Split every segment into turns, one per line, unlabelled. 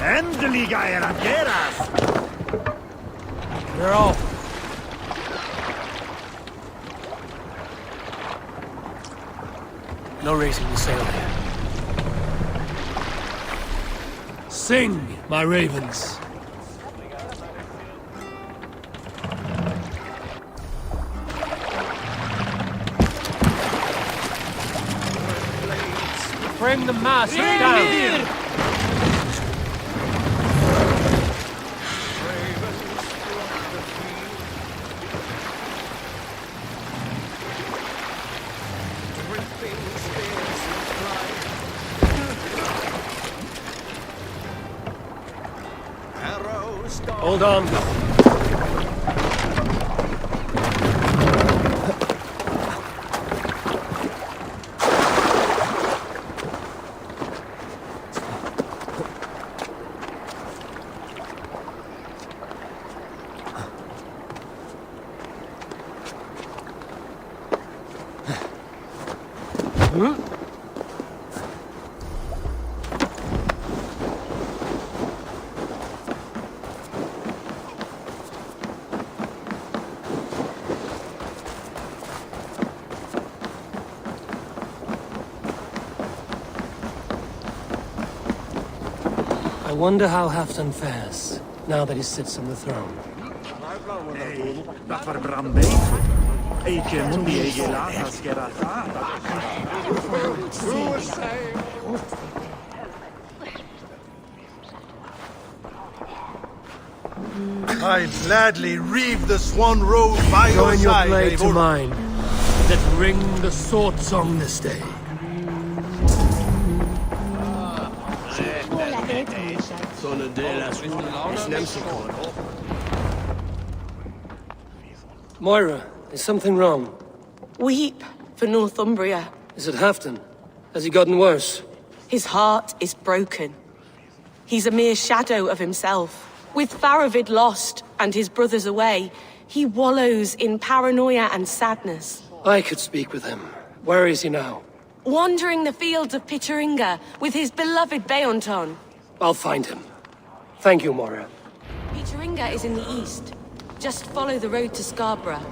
Äntliga era deras!
They're off. No raising the sail here. Sing, my ravens. Bring the mast down. Hold on. I wonder how Halfdan fares, now that he sits on the throne.
Dat var brandbeet. Eike mundi ege lata skerata.
I'd gladly reave the swan robe by your
Join your
side,
blade to
Eivor.
mine. Let's ring the sword song this day. Moira, is something wrong?
Weep for Northumbria.
Is it Halfdan? Has he gotten worse?
His heart is broken. He's a mere shadow of himself. With Faravid lost and his brothers away, he wallows in paranoia and sadness.
I could speak with him. Where is he now?
Wandering the fields of Pittaringa with his beloved Beonton.
I'll find him. Thank you, Moira.
Pittaringa is in the east. Just follow the road to Scarborough.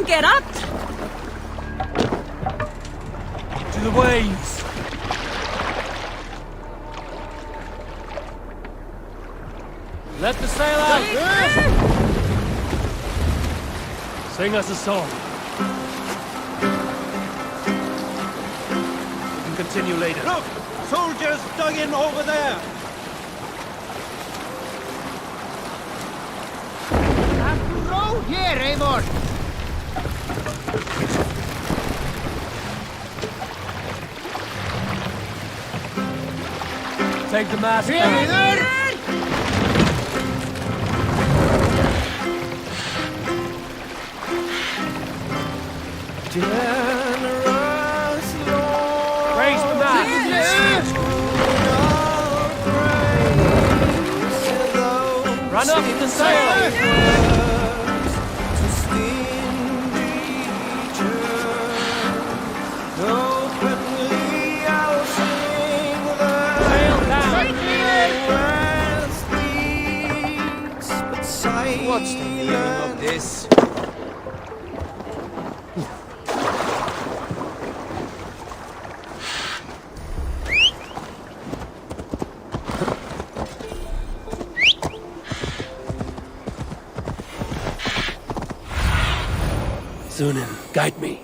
Get up!
To the waves! Let the sail out! Sing us a song. We can continue later.
Look! Soldiers dug in over there!
Row here, Eivor!
Take the mast down. Raise the mast. Run up the sail. What's the meaning of this? Zunin, guide me.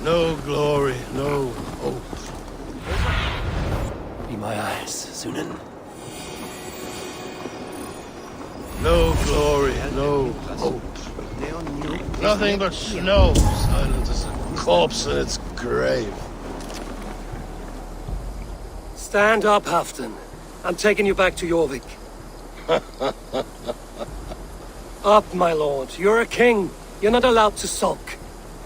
No glory, no hope.
Be my eyes, Sunan.
No glory, no hope. Nothing but snow, silent as a corpse in its grave.
Stand up, Halfdan. I'm taking you back to Jorvik. Up, my lord. You're a king. You're not allowed to sulk.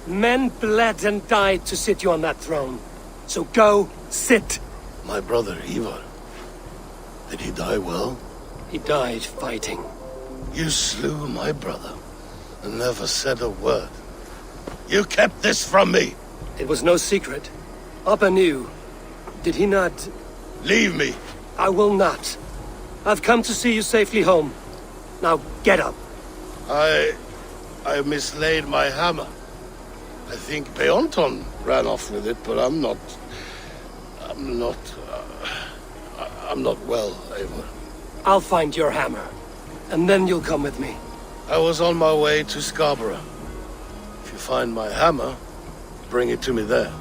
Men bled and died to sit you on that throne. So go, sit.
My brother, Ivar. Did he die well?
He died fighting.
You slew my brother and never said a word. You kept this from me.
It was no secret. Appa knew. Did he not?
Leave me.
I will not. I've come to see you safely home. Now get up.
I mislaid my hammer. I think Beonton ran off with it, but I'm not well, Eivor.
I'll find your hammer. And then you'll come with me.
I was on my way to Scarborough. If you find my hammer, bring it to me there.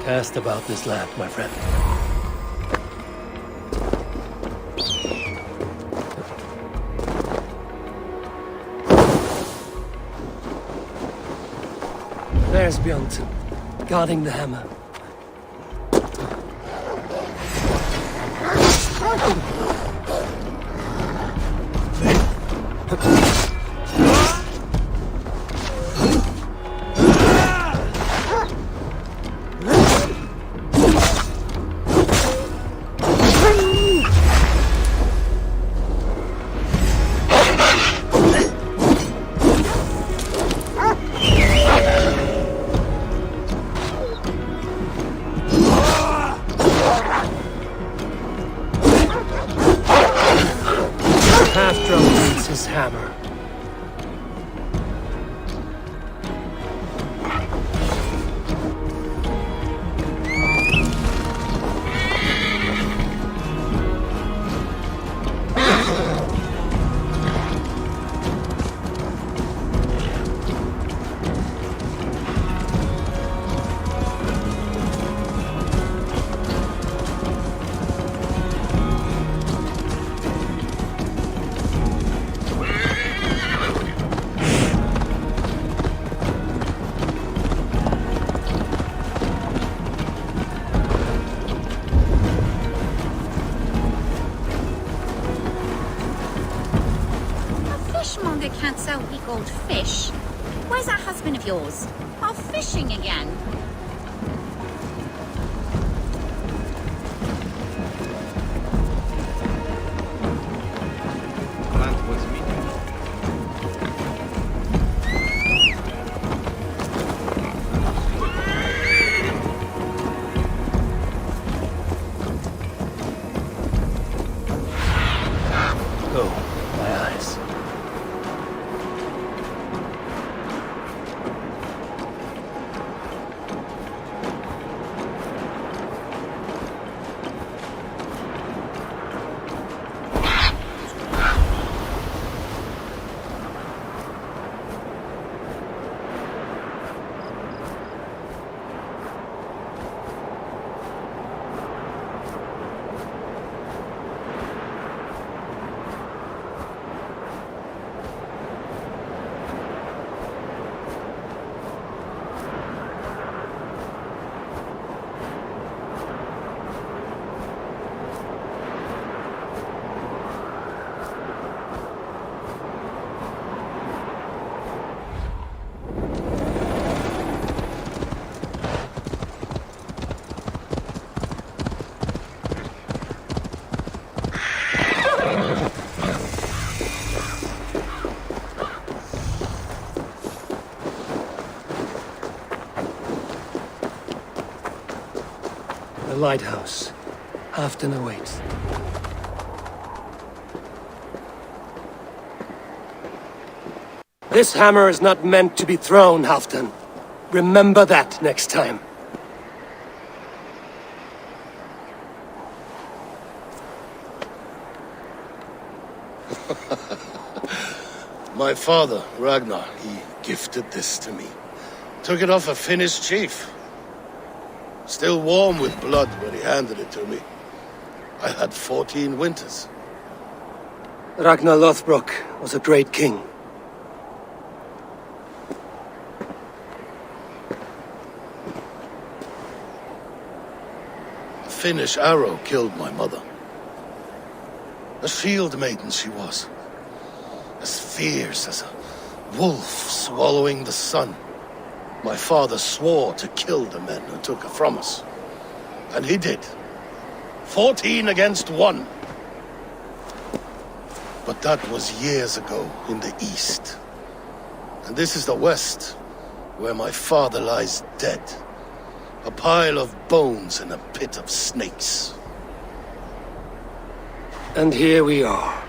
Cast about this land, my friend. There's Bjornson, guarding the hammer. Half-drum needs his hammer.
Fishmonger can't sell weak old fish. Where's that husband of yours? Off fishing again.
Plant was me.
Go, my eyes. The lighthouse. Halfdan awaits. This hammer is not meant to be thrown, Halfdan. Remember that next time.
My father, Ragnar, he gifted this to me. Took it off a Finnish chief. Still warm with blood when he handed it to me. I had 14 winters.
Ragnar Lothbrok was a great king.
A Finnish arrow killed my mother. A shield maiden she was. As fierce as a wolf swallowing the sun. My father swore to kill the men who took her from us. And he did. 14 against 1. But that was years ago in the east. And this is the west, where my father lies dead. A pile of bones in a pit of snakes.
And here we are,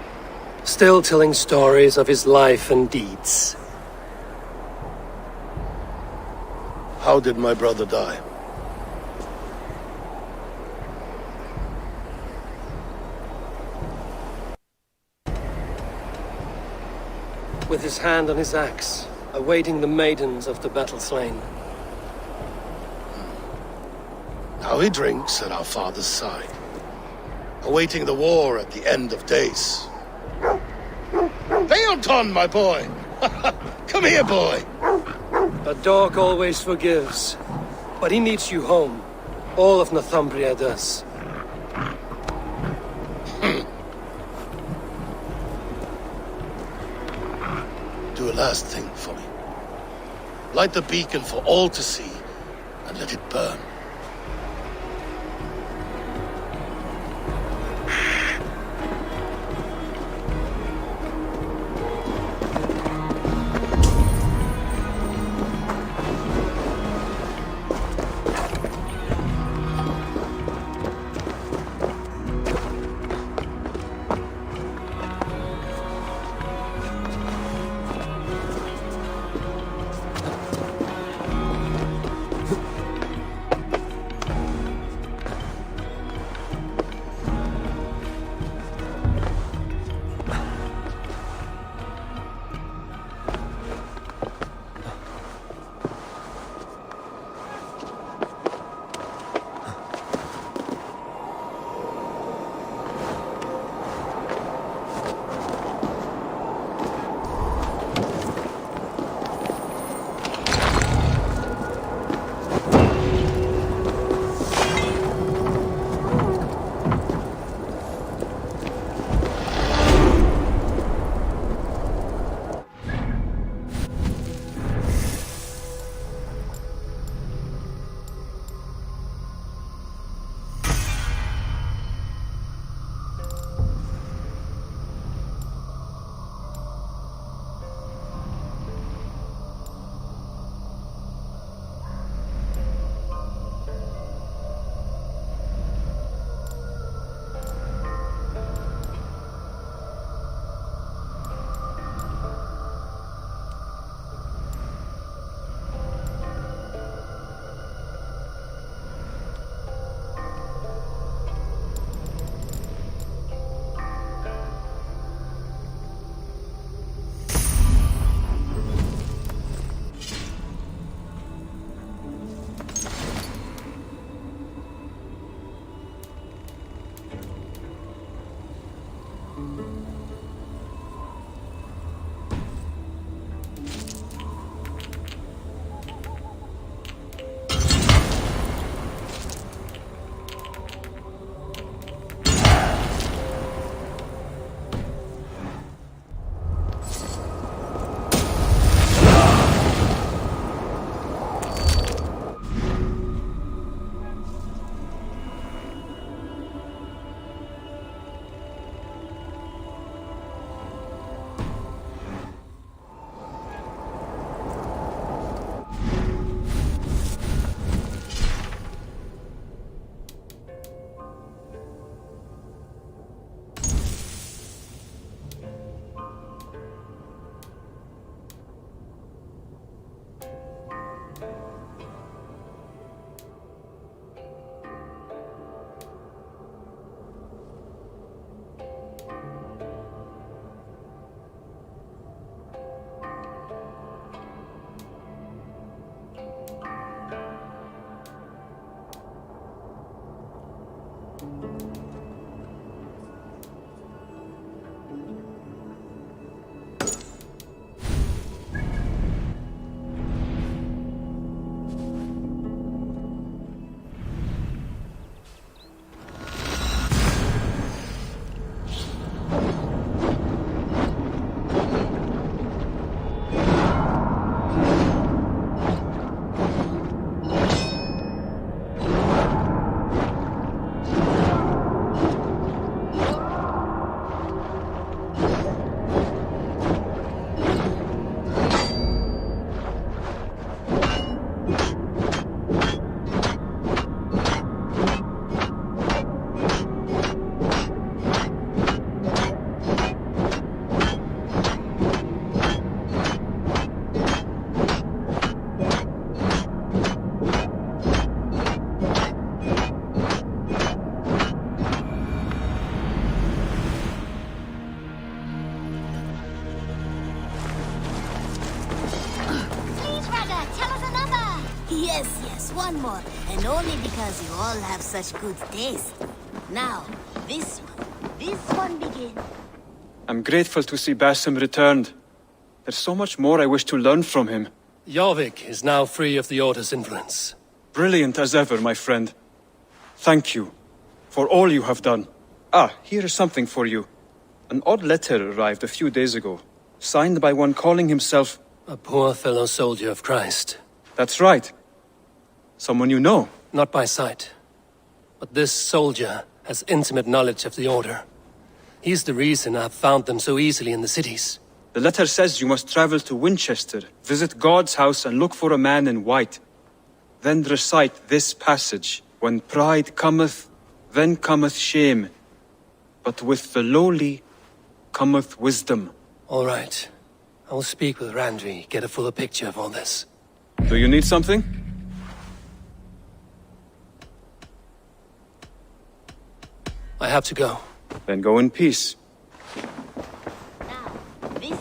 still telling stories of his life and deeds.
How did my brother die?
With his hand on his axe, awaiting the maidens of the battle slain.
Now he drinks at our father's side, awaiting the war at the end of days. Beoton, my boy! Come here, boy!
A dog always forgives, but he needs you home. All of Northumbria does.
Do a last thing for me. Light the beacon for all to see, and let it burn.
Yes, one more. And only because you all have such good taste. Now, this one begins.
I'm grateful to see Basim returned. There's so much more I wish to learn from him.
Jorvik is now free of the Order's influence.
Brilliant as ever, my friend. Thank you for all you have done. Ah, here is something for you. An odd letter arrived a few days ago, signed by one calling himself...
A poor fellow soldier of Christ.
That's right. Someone you know.
Not by sight. But this soldier has intimate knowledge of the Order. He's the reason I've found them so easily in the cities.
The letter says you must travel to Winchester, visit God's house and look for a man in white. Then recite this passage. When pride cometh, then cometh shame. But with the lowly cometh wisdom.
All right. I will speak with Randvi, get a fuller picture of all this.
Do you need something?
I have to go.
Then go in peace.
Now, this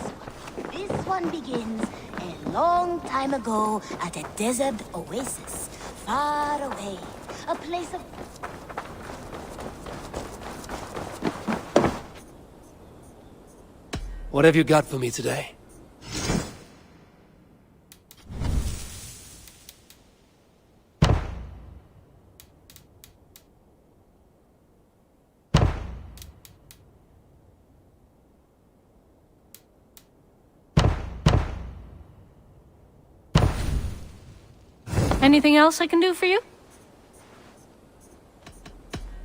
one begins a long time ago at a desert oasis, far away. A place of...
What have you got for me today?
Anything else I can do for you?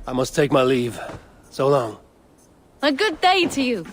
I must take my leave. So long.
A good day to you.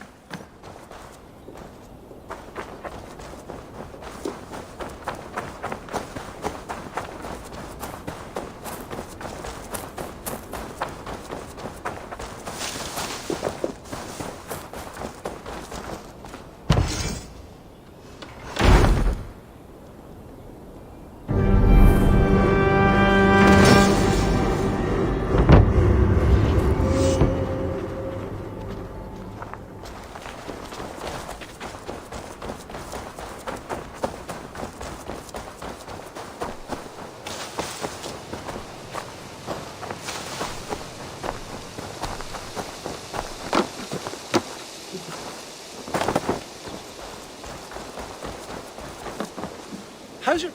How's your...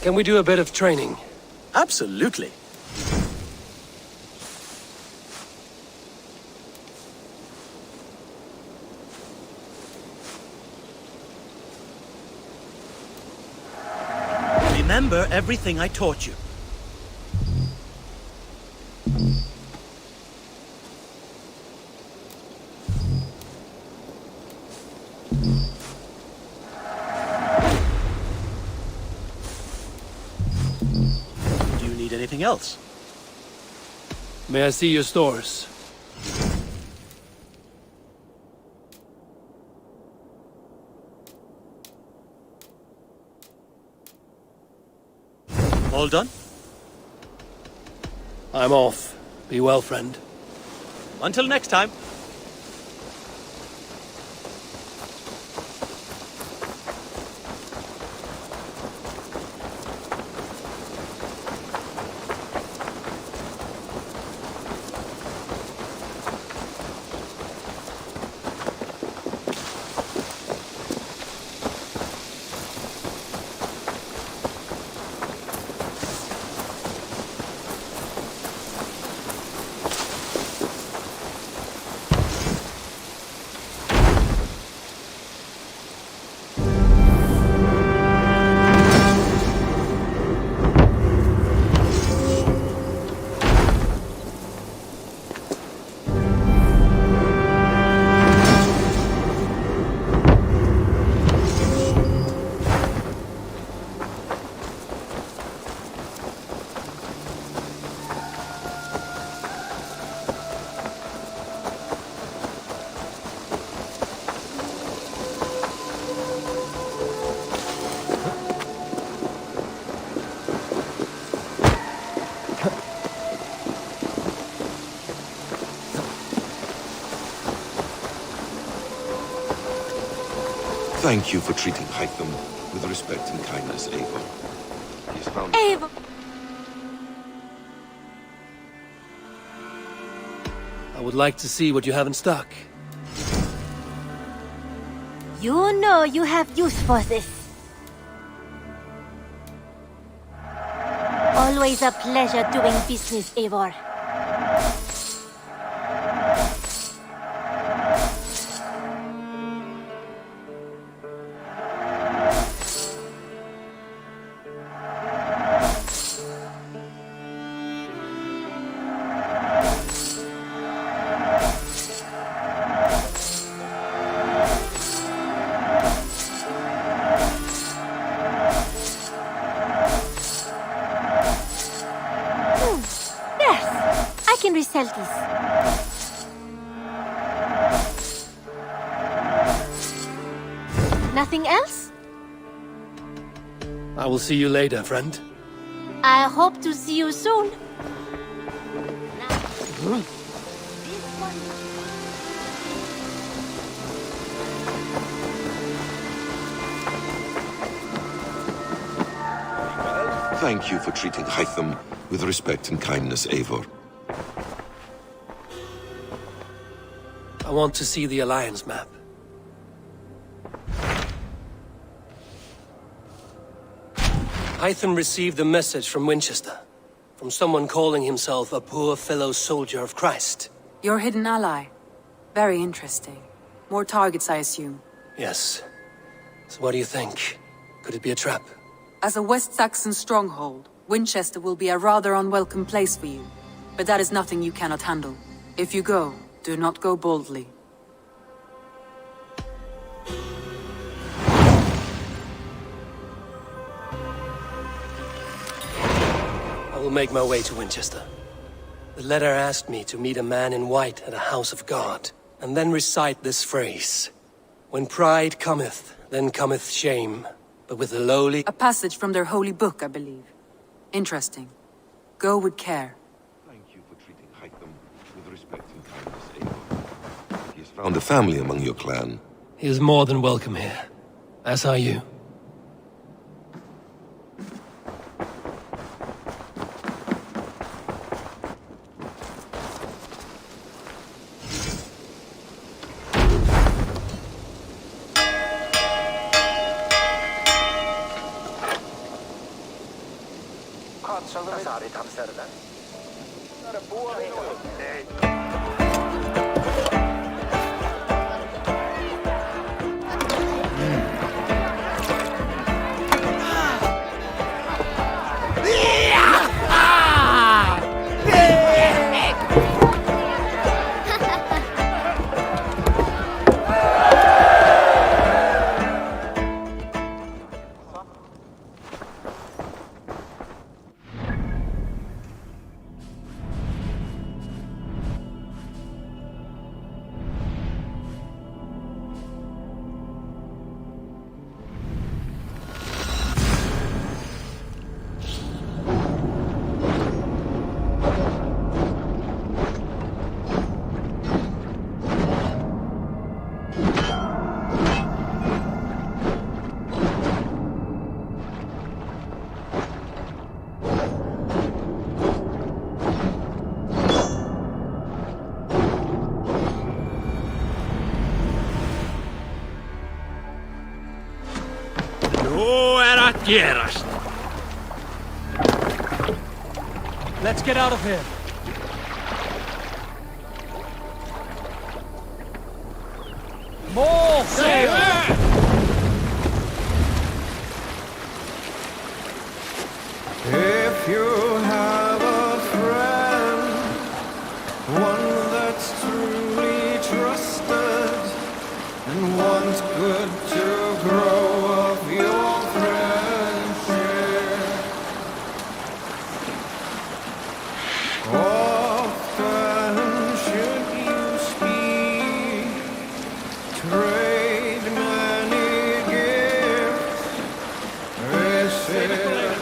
Can we do a bit of training?
Absolutely. Remember everything I taught you. Do you need anything else?
May I see your stores?
All done?
I'm off. Be well, friend.
Until next time.
Thank you for treating Hytham with respect and kindness, Eivor. He's found...
Eivor!
I would like to see what you have in stock.
You know you have use for this. Always a pleasure doing business, Eivor. Resell this. Nothing else?
I will see you later, friend.
I hope to see you soon.
Thank you for treating Hytham with respect and kindness, Eivor.
I want to see the Alliance map. Hytham received a message from Winchester, from someone calling himself a poor fellow soldier of Christ.
Your hidden ally. Very interesting. More targets, I assume.
Yes. So what do you think? Could it be a trap?
As a West Saxon stronghold, Winchester will be a rather unwelcome place for you. But that is nothing you cannot handle. If you go, do not go boldly.
I will make my way to Winchester. The letter asked me to meet a man in white at a house of God, and then recite this phrase. When pride cometh, then cometh shame, but with the lowly...
A passage from their holy book, I believe. Interesting. Go with care.
Thank you for treating Hytham with respect and kindness, Eivor. He has found a family among your clan.
He is more than welcome here. As are you. Let's get out of here. More sail!
If you have a friend, one that's truly trusted, and wants good to grow of your friendship, often should you speak, trade many gifts, receive.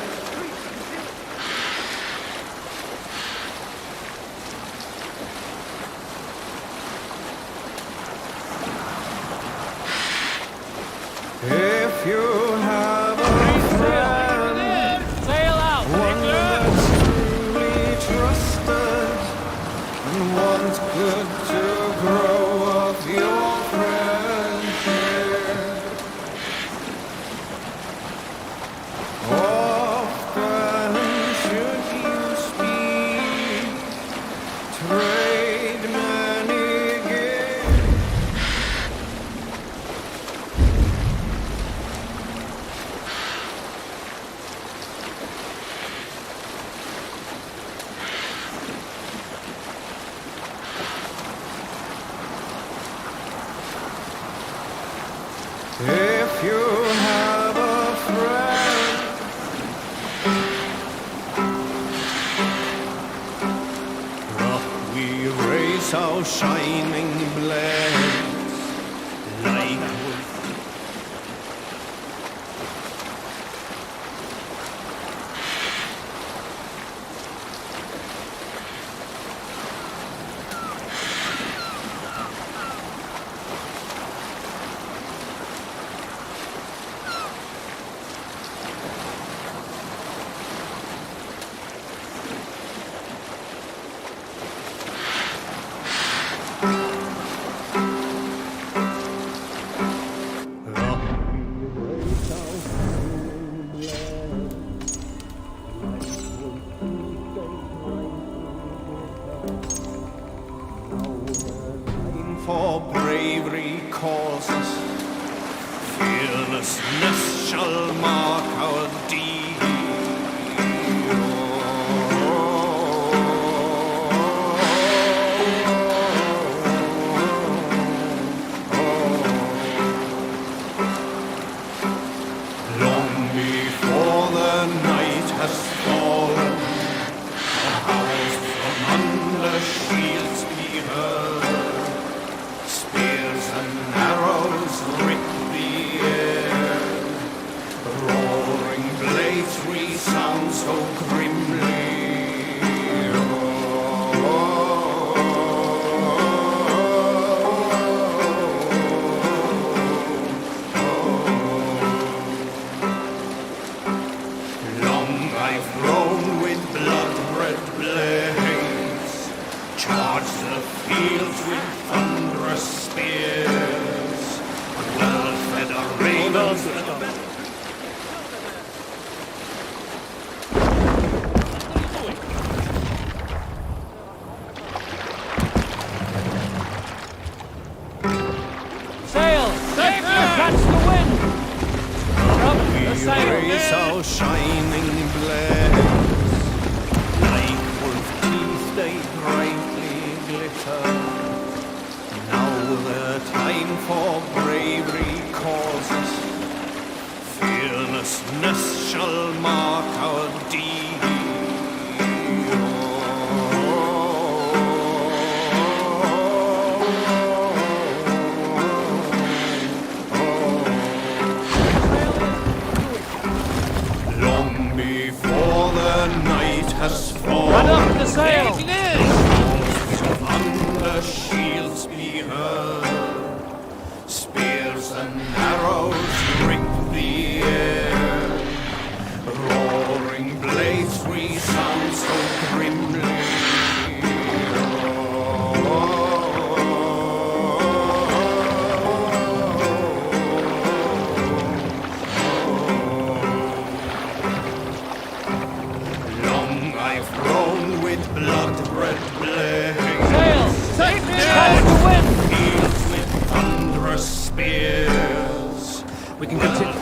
good to grow up your friendship. Often should you speak, trade many gifts. If you have a friend, we raise our shining blades like for bravery calls us. Fearlessness shall mark our deed. Long before the night has fallen, our howls from under shields be heard. Spears and arrows rip the air. Roaring blades resound so grimly. Long I've grown with blood-red blades, charged the fields with thunderous spears, well-fed ravens.
Sail! Sail! Catch the wind! Up the sail!
Raise our shining blades, like wolf teeth they brightly glitter. Now the time for bravery calls us. Fearlessness shall mark our deed. Long before the night has fallen,
Run up the sail!
from under shields be heard. Spears and arrows rip the air. Roaring blades resound so grimly. Long I've grown with blood-red blades.
Sail! Sail! Catch the wind!
Fields with thunderous spears.
We can continue.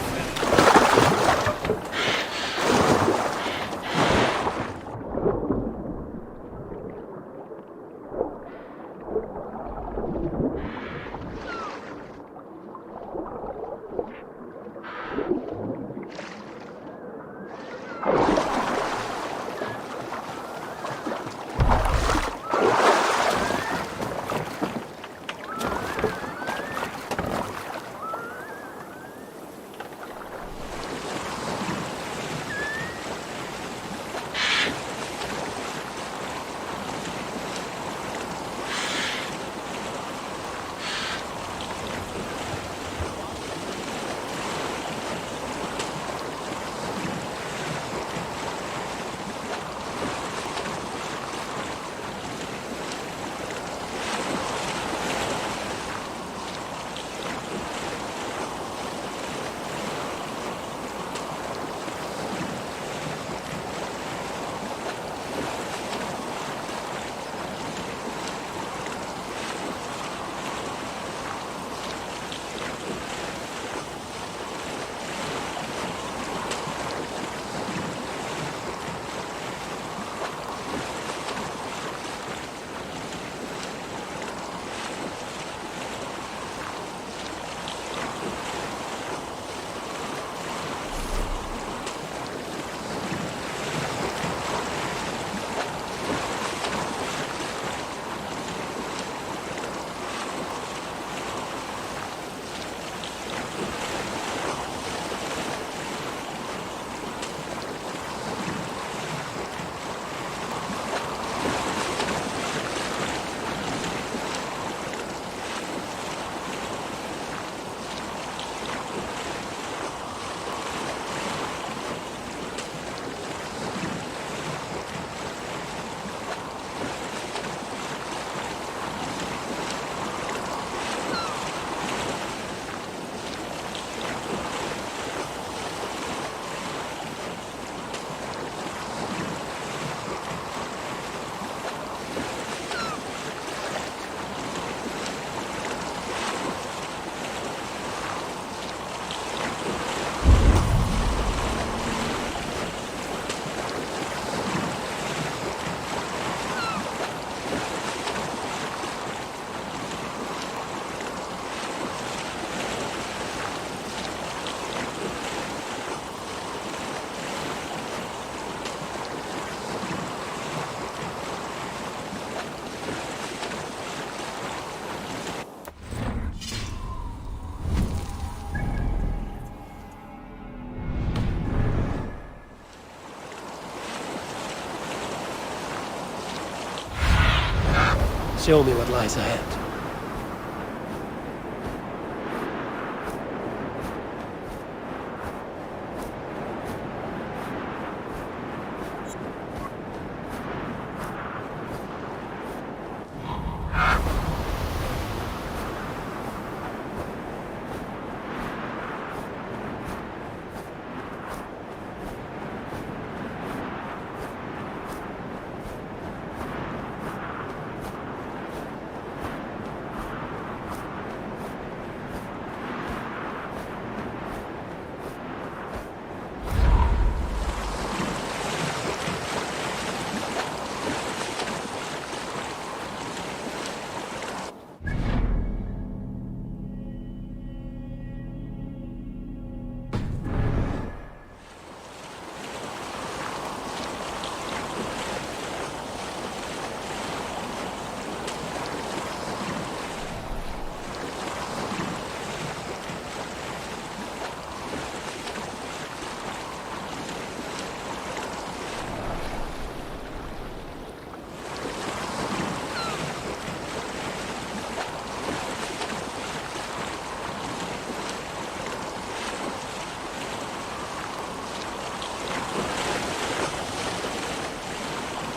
Show me what lies ahead.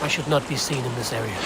I should not be seen in this area.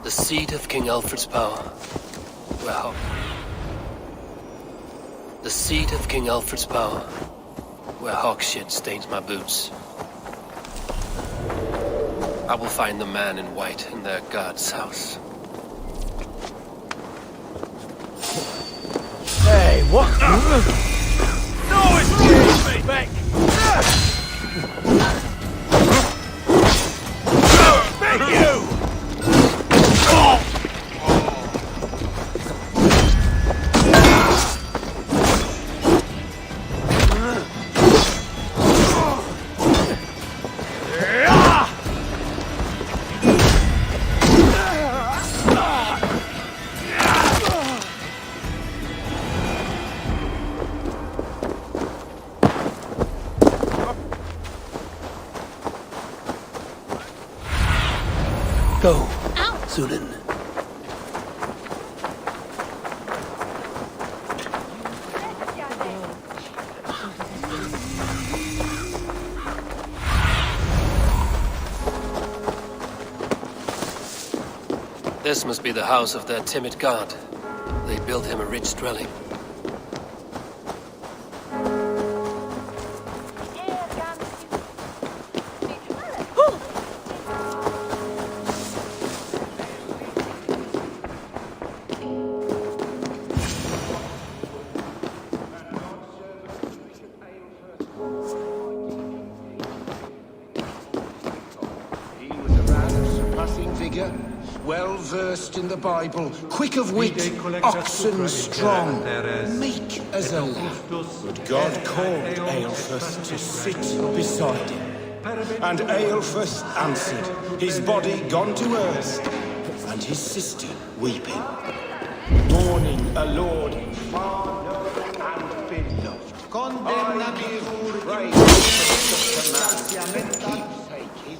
The seat of King Alfred's power. Well, the seat of King Alfred's power, where hawk shit stains my boots. I will find the man in white in their god's house.
Hey, what? No, excuse me! Back! Thank you!
Go, Zulin. This must be the house of their timid god. They built him a rich dwelling.
well versed in the Bible, quick of wit, oxen strong, meek as a lamb. But God called Aelfus to sit beside him. And Aelfus answered, his body gone to earth, and his sister weeping, mourning a lord, father and beloved. I give praise to such a man. Keepsake his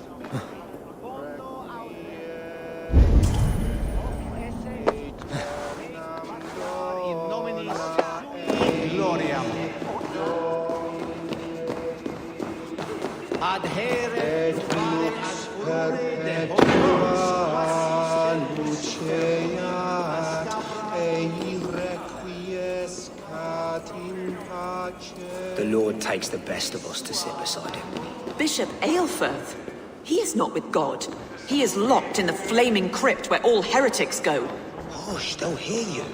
The Lord takes the best of us to sit beside him.
Bishop Aelfirth? He is not with God. He is locked in the flaming crypt where all heretics go.
Hush, they'll hear you.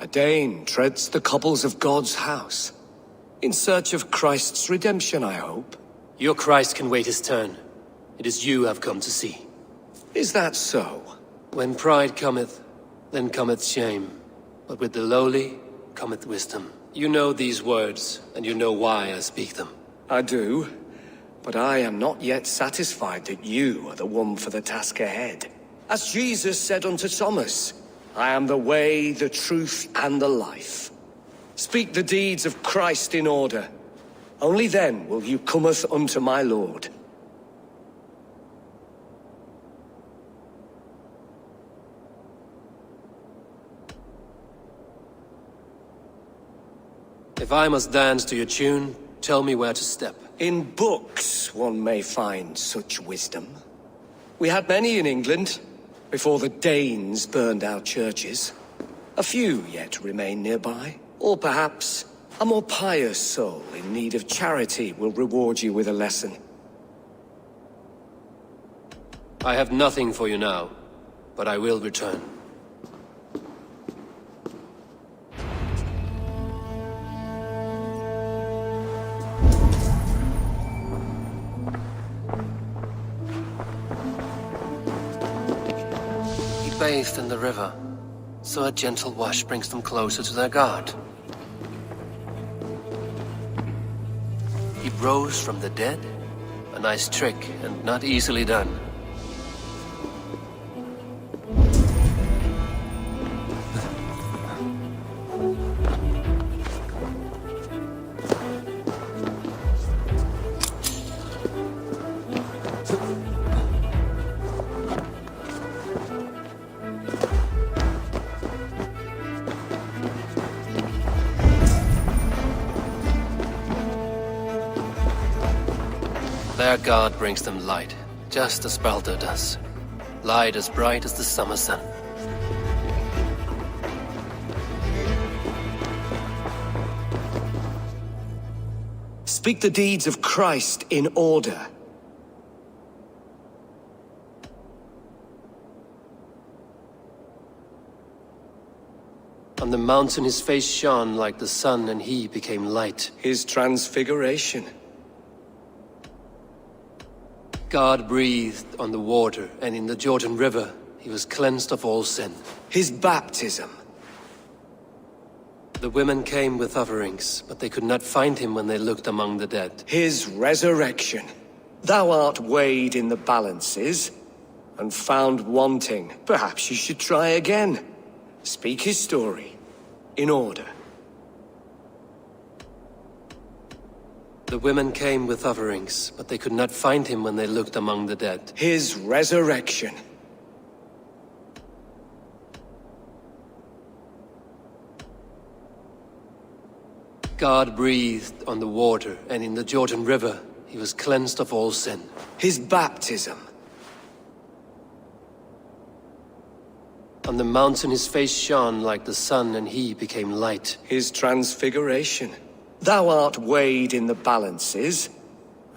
A Dane treads the cobbles of God's house. In search of Christ's redemption, I hope. Your Christ can wait his turn. It is you I've come to see. Is that so? When pride cometh, then cometh shame. But with the lowly cometh wisdom. You know these words, and you know why I speak them. I do, but I am not yet satisfied that you are the one for the task ahead. As Jesus said unto Thomas, I am the way, the truth, and the life. Speak the deeds of Christ in order. Only then will you cometh unto my Lord. If I must dance to your tune, tell me where to step. In books one may find such wisdom. We had many in England, before the Danes burned our churches. A few yet remain nearby. Or perhaps a more pious soul in need of charity will reward you with a lesson. I have nothing for you now, but I will return. He bathed in the river, so a gentle wash brings them closer to their God. He rose from the dead? A nice trick, and not easily done. Their God brings them light, just as Baldur does. Light as bright as the summer sun. Speak the deeds of Christ in order. On the mountain his face shone like the sun, and he became light. His transfiguration. God breathed on the water, and in the Jordan River, he was cleansed of all sin. His baptism. The women came with offerings, but they could not find him when they looked among the dead. His resurrection. Thou art weighed in the balances, and found wanting. Perhaps you should try again. Speak his story, in order. The women came with offerings, but they could not find him when they looked among the dead. His resurrection. God breathed on the water, and in the Jordan River, he was cleansed of all sin. His baptism. On the mountain his face shone like the sun, and he became light. His transfiguration. Thou art weighed in the balances,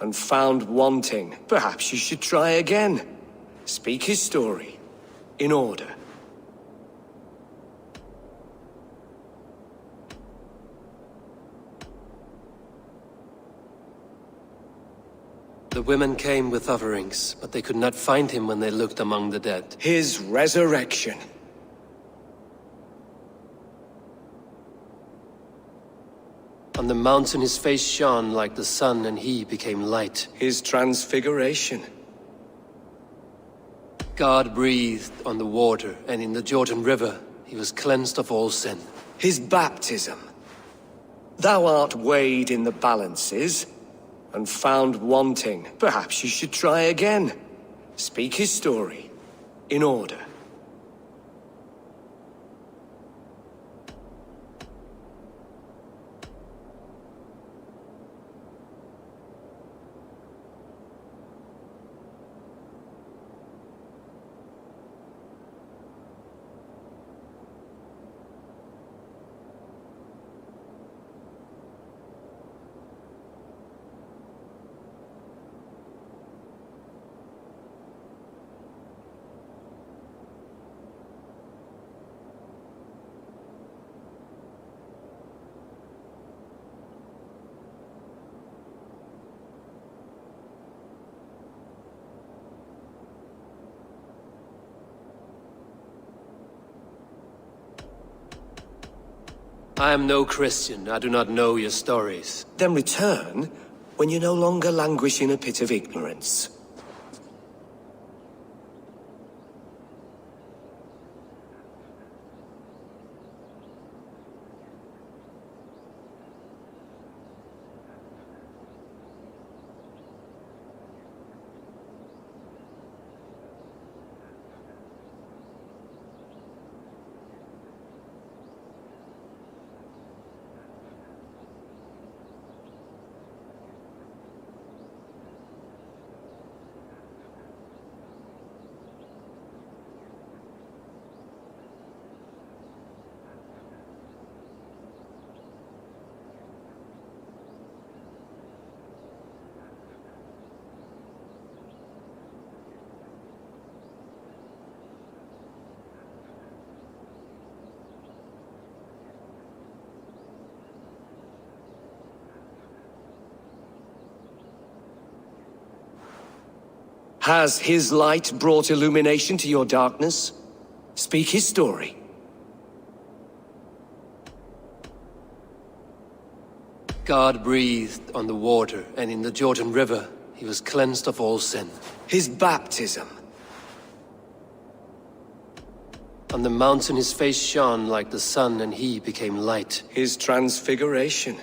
and found wanting. Perhaps you should try again. Speak his story, in order. The women came with offerings, but they could not find him when they looked among the dead.
His resurrection.
On the mountain his face shone like the sun, and he became light.
His transfiguration.
God breathed on the water, and in the Jordan River he was cleansed of all sin.
His baptism. Thou art weighed in the balances, and found wanting. Perhaps you should try again. Speak his story, in order.
I am no Christian. I do not know your stories.
Then return when you no longer languish in a pit of ignorance. Has his light brought illumination to your darkness? Speak his story.
God breathed on the water, and in the Jordan River he was cleansed of all sin.
His baptism.
On the mountain his face shone like the sun, and he became light.
His transfiguration.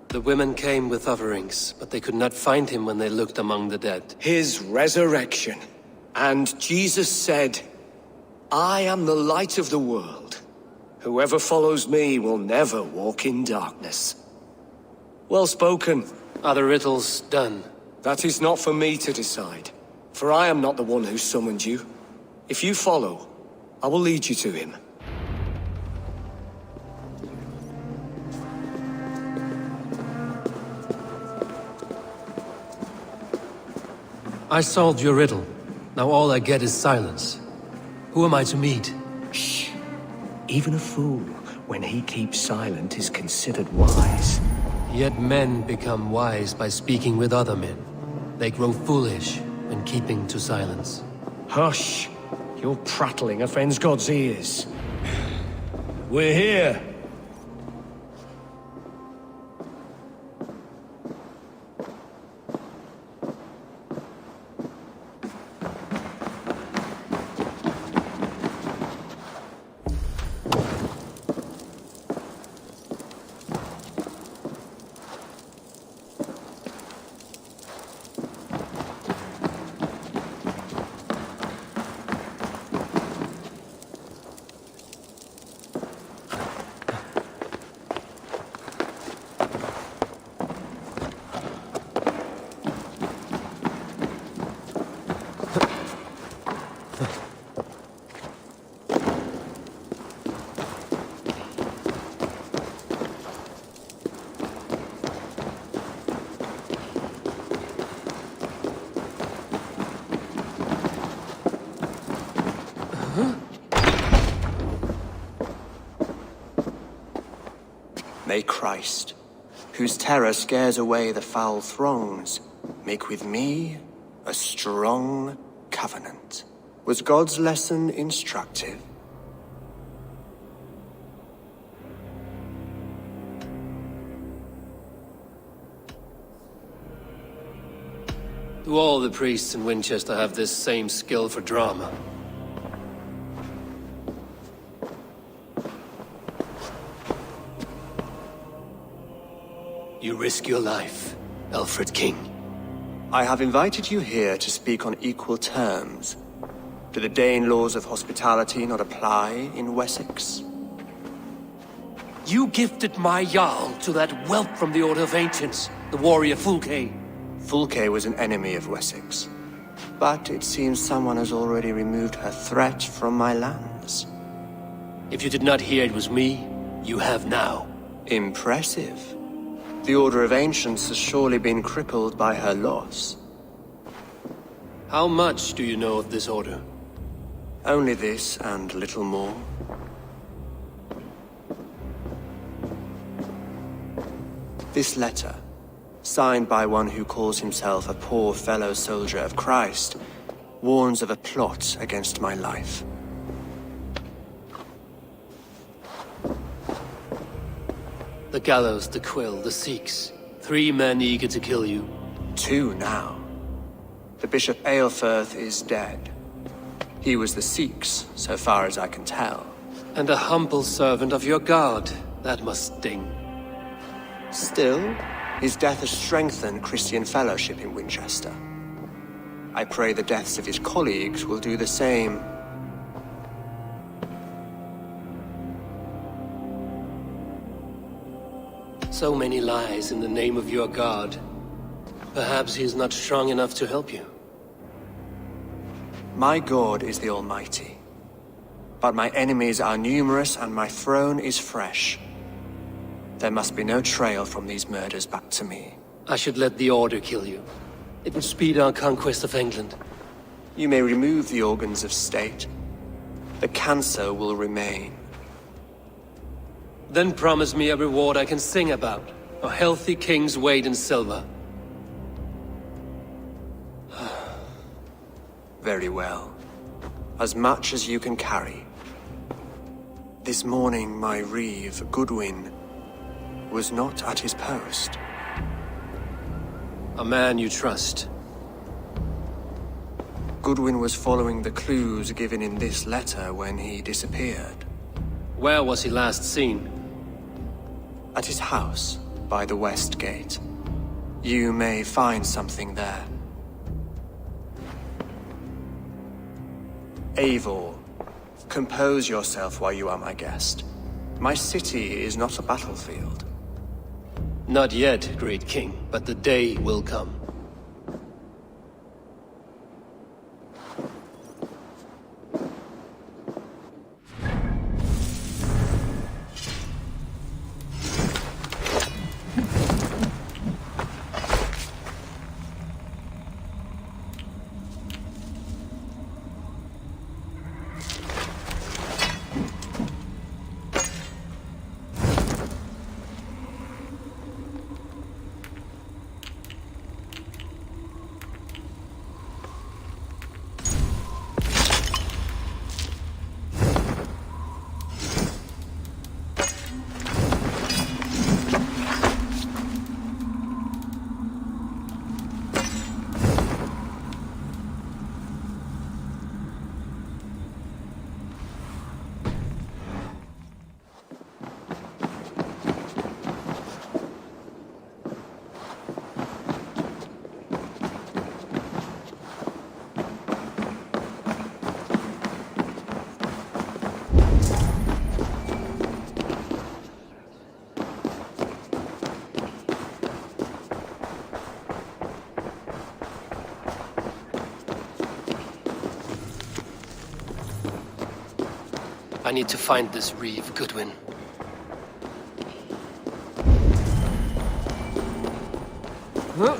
The women came with offerings, but they could not find him when they looked among the dead.
His resurrection. And Jesus said, I am the light of the world. Whoever follows me will never walk in darkness. Well spoken.
Are the riddles done?
That is not for me to decide, for I am not the one who summoned you. If you follow, I will lead you to him.
I solved your riddle. Now all I get is silence. Who am I to meet?
Shh. Even a fool, when he keeps silent, is considered wise.
Yet men become wise by speaking with other men. They grow foolish when keeping to silence.
Hush! Your prattling offends God's ears. We're here. May Christ whose terror scares away the foul throngs, make with me a strong covenant. Was God's lesson instructive?
Do all the priests in Winchester have this same skill for drama? You risk your life, Alfred King.
I have invited you here to speak on equal terms. Do the Dane laws of hospitality not apply in Wessex?
You gifted my Jarl to that whelp from the Order of Ancients, the warrior Fulke.
Fulke was an enemy of Wessex. But it seems someone has already removed her threat from my lands.
If you did not hear it was me, you have now.
Impressive. The Order of Ancients has surely been crippled by her loss.
How much do you know of this order?
Only this and little more. This letter, signed by one who calls himself a poor fellow soldier of Christ, warns of a plot against my life.
The gallows, the quill, the Sikhs. 3 men eager to kill you.
2 now. The Bishop Aelfirth is dead. He was the Sikhs, so far as I can tell.
And a humble servant of your god. That must sting.
Still, his death has strengthened Christian fellowship in Winchester. I pray the deaths of his colleagues will do the same.
So many lies in the name of your god. Perhaps he's not strong enough to help you.
My God is the Almighty. But my enemies are numerous and my throne is fresh. There must be no trail from these murders back to me.
I should let the Order kill you. It would speed our conquest of England.
You may remove the organs of state. The cancer will remain.
Then promise me a reward I can sing about. A healthy king's weight in silver.
Very well. As much as you can carry. This morning, my reeve, Goodwin, was not at his post.
A man you trust.
Goodwin was following the clues given in this letter when he disappeared.
Where was he last seen?
At his house, by the west gate. You may find something there. Eivor, compose yourself while you are my guest. My city is not a battlefield.
Not yet, great king, but the day will come. I need to find this reeve, Goodwin. Huh?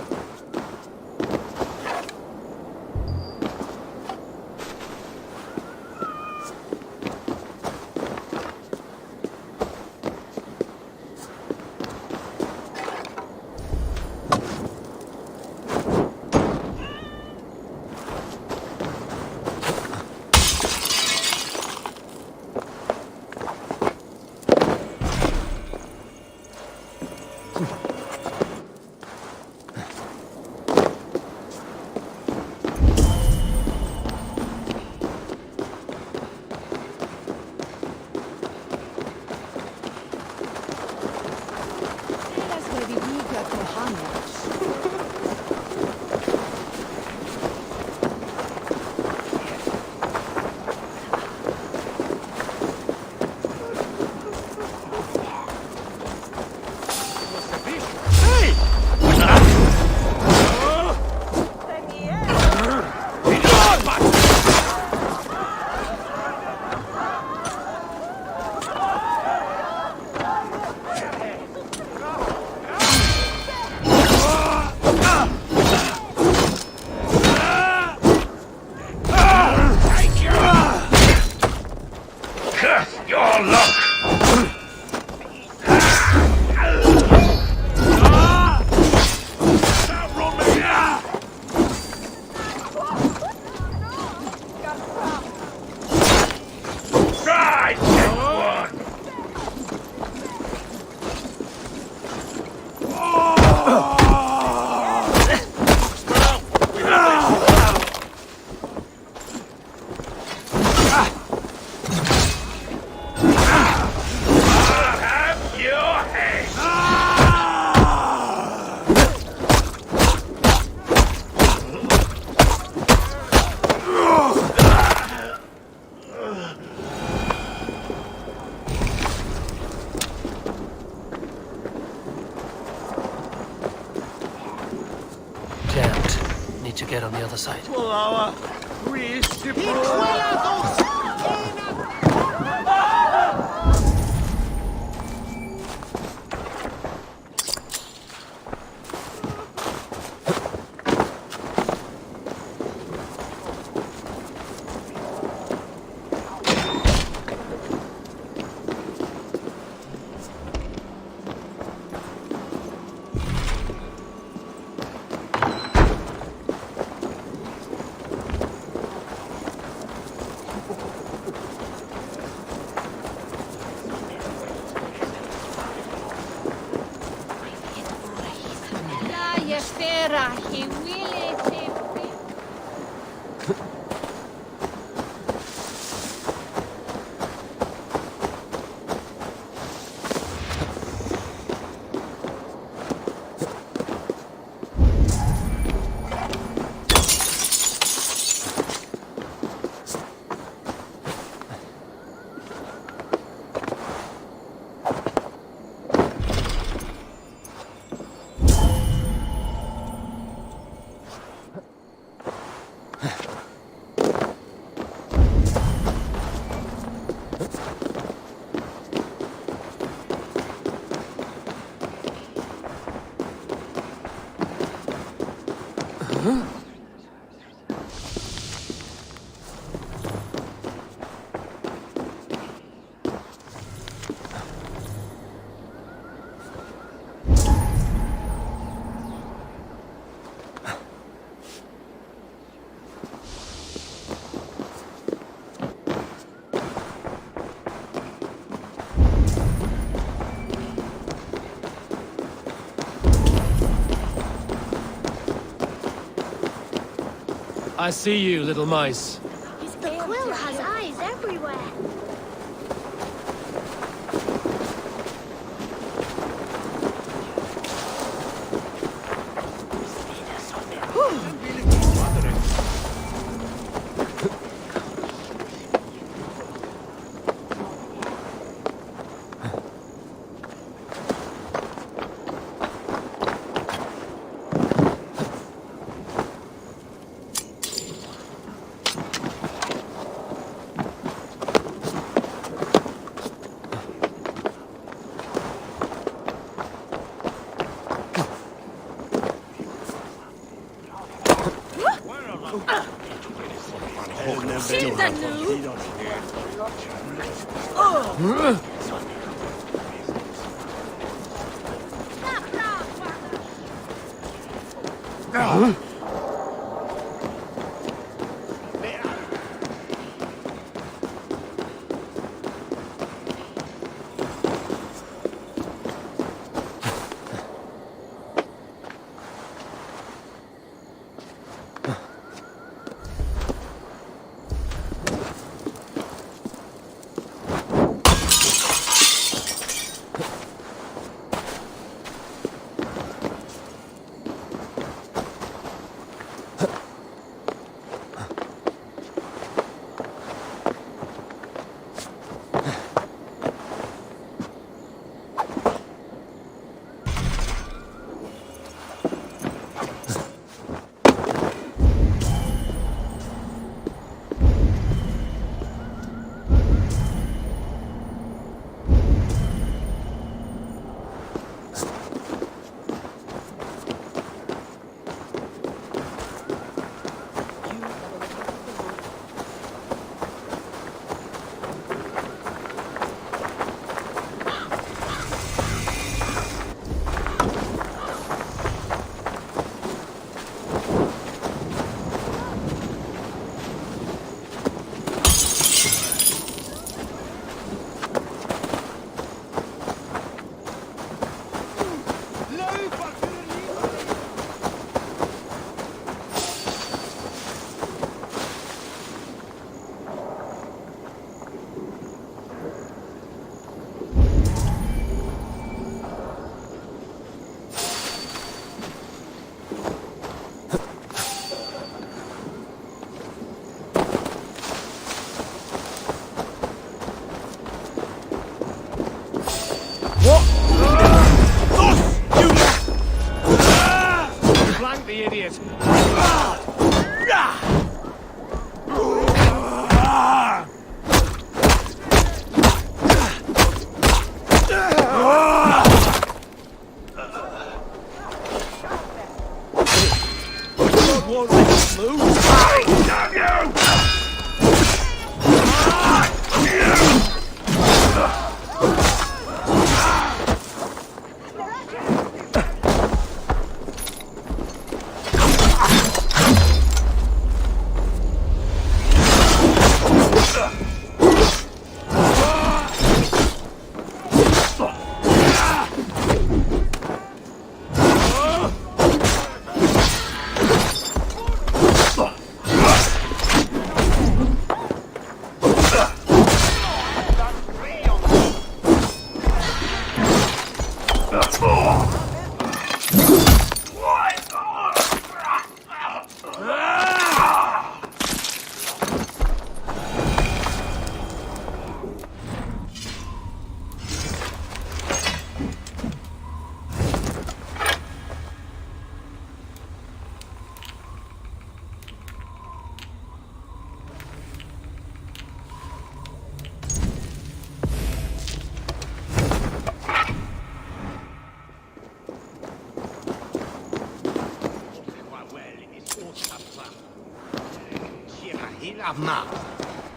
Need to get on the other side. I see you, little mice.
The quill has eyes everywhere.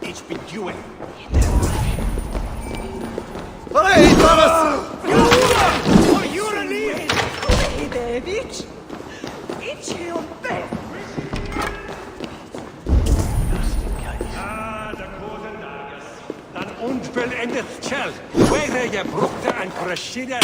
Ich bin Due.
Hey, Thomas!
Dan onvollendet kjell. Where je brukte en krasjide.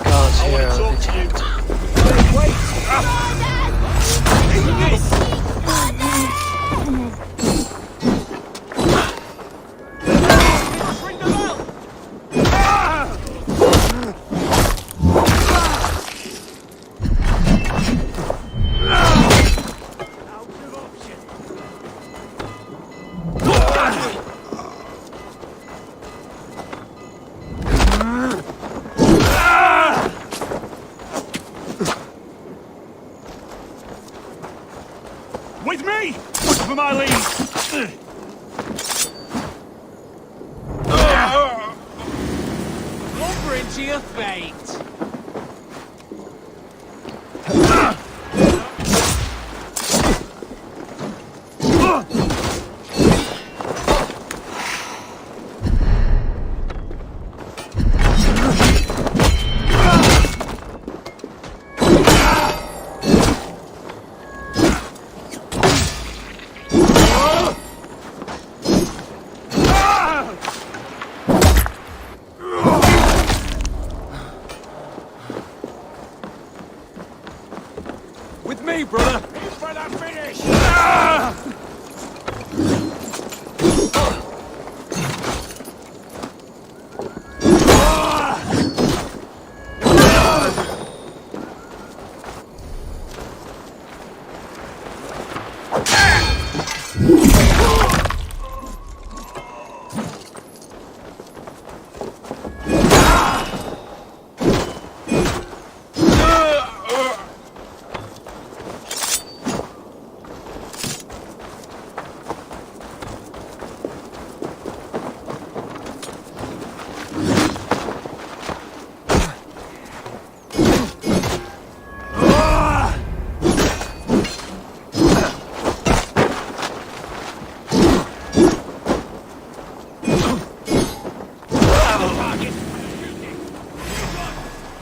God's here on the tent.
With me! Look for my lead! Lumbering to your fate! With me, brother! For the finish!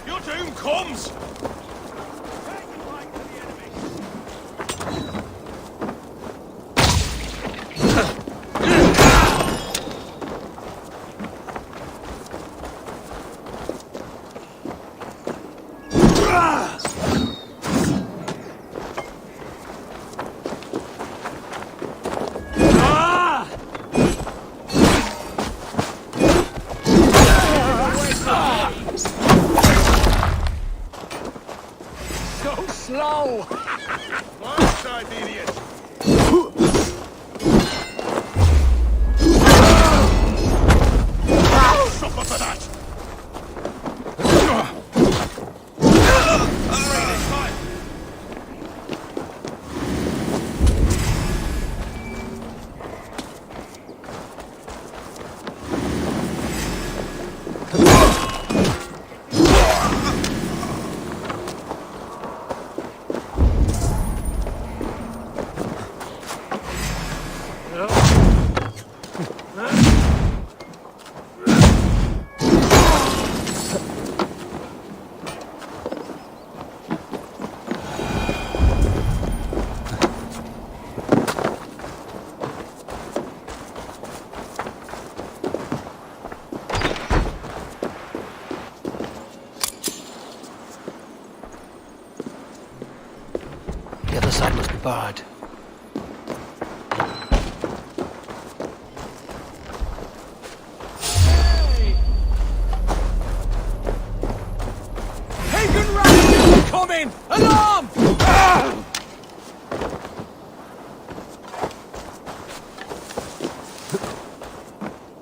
Your doom comes! So slow! One side, idiot! Suffer for that!
God.
Pagan ravagers coming! Alarm!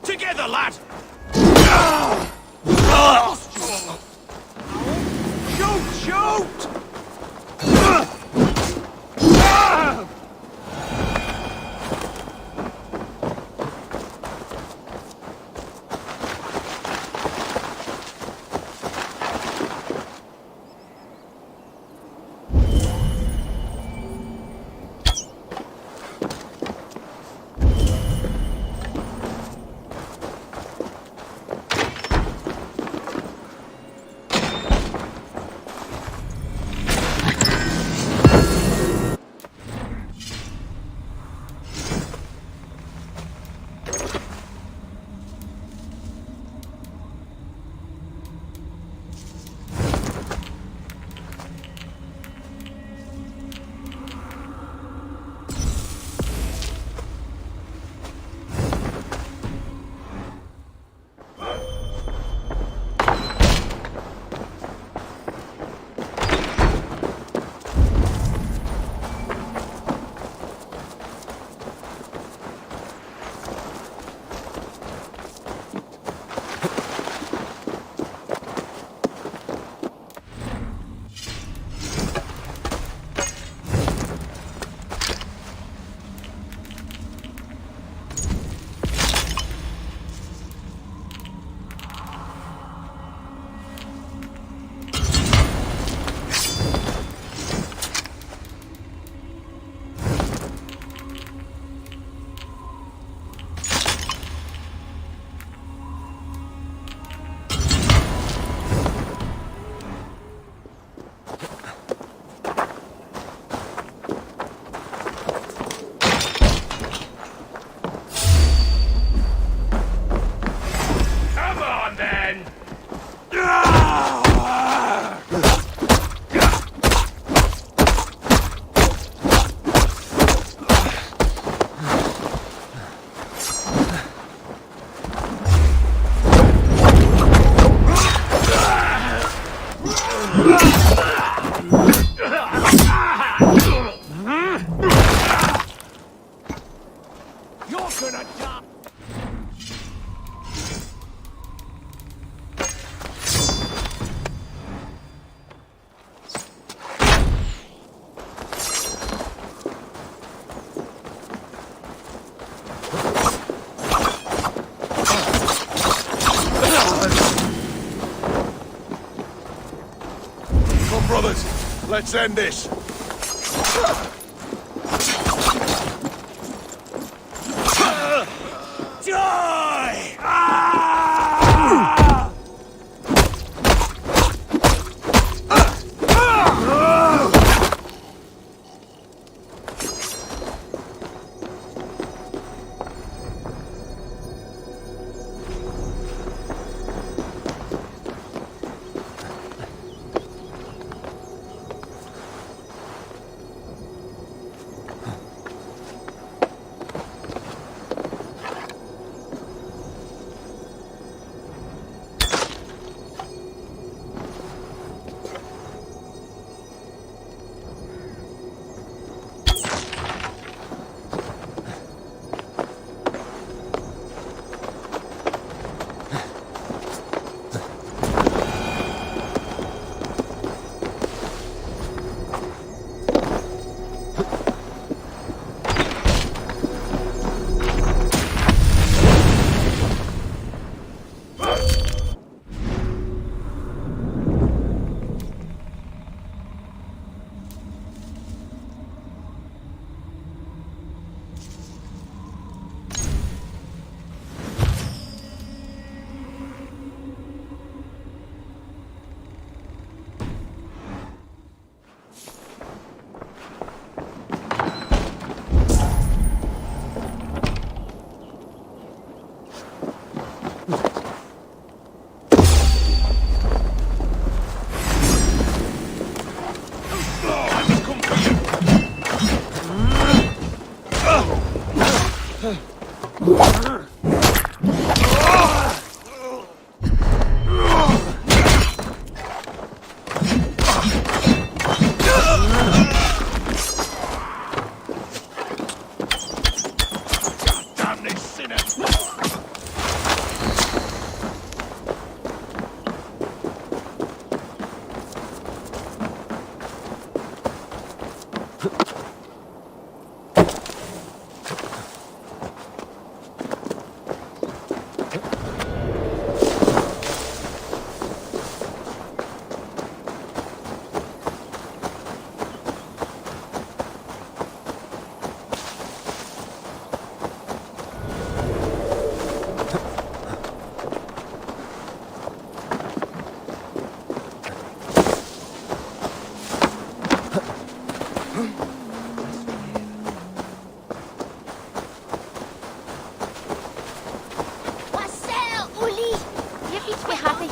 Together, lad! Shoot! Shoot!
Let's end this.
Die!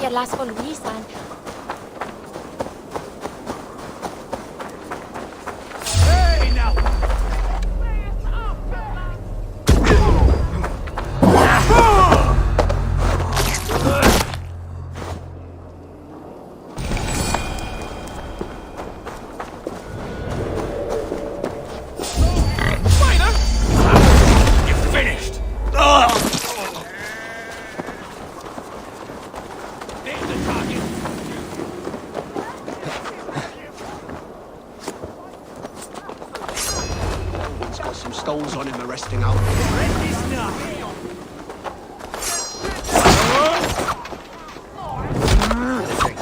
your last for Louise and...
Hey, now!
Stones on him arresting out.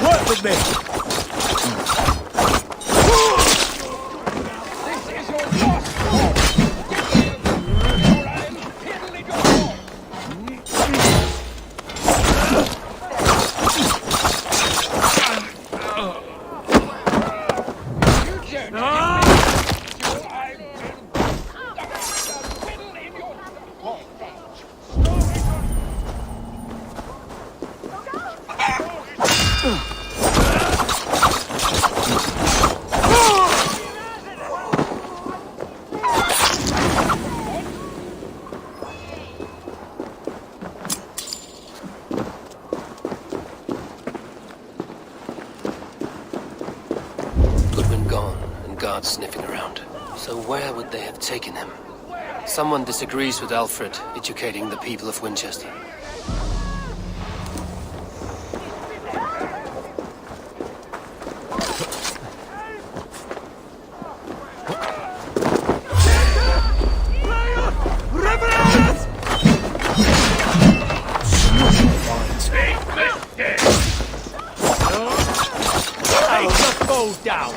Work with me!
Sniffing around. So where would they have taken him? Someone disagrees with Alfred educating the people of Winchester.
Take the foes down!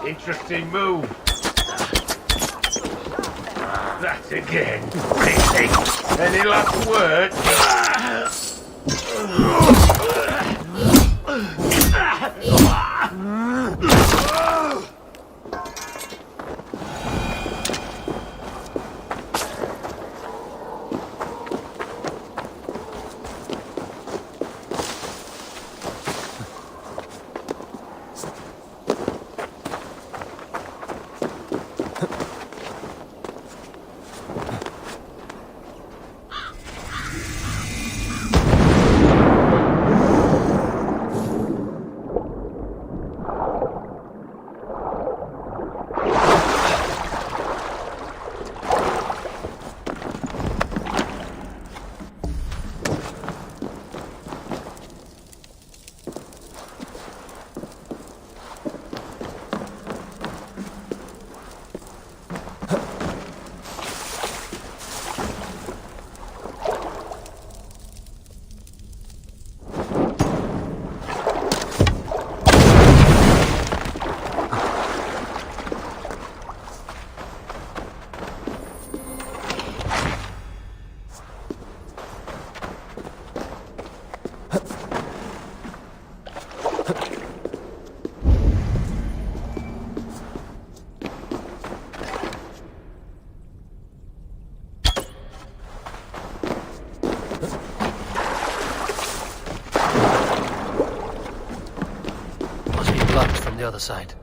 Interesting move. That again. Any last words?
The other side.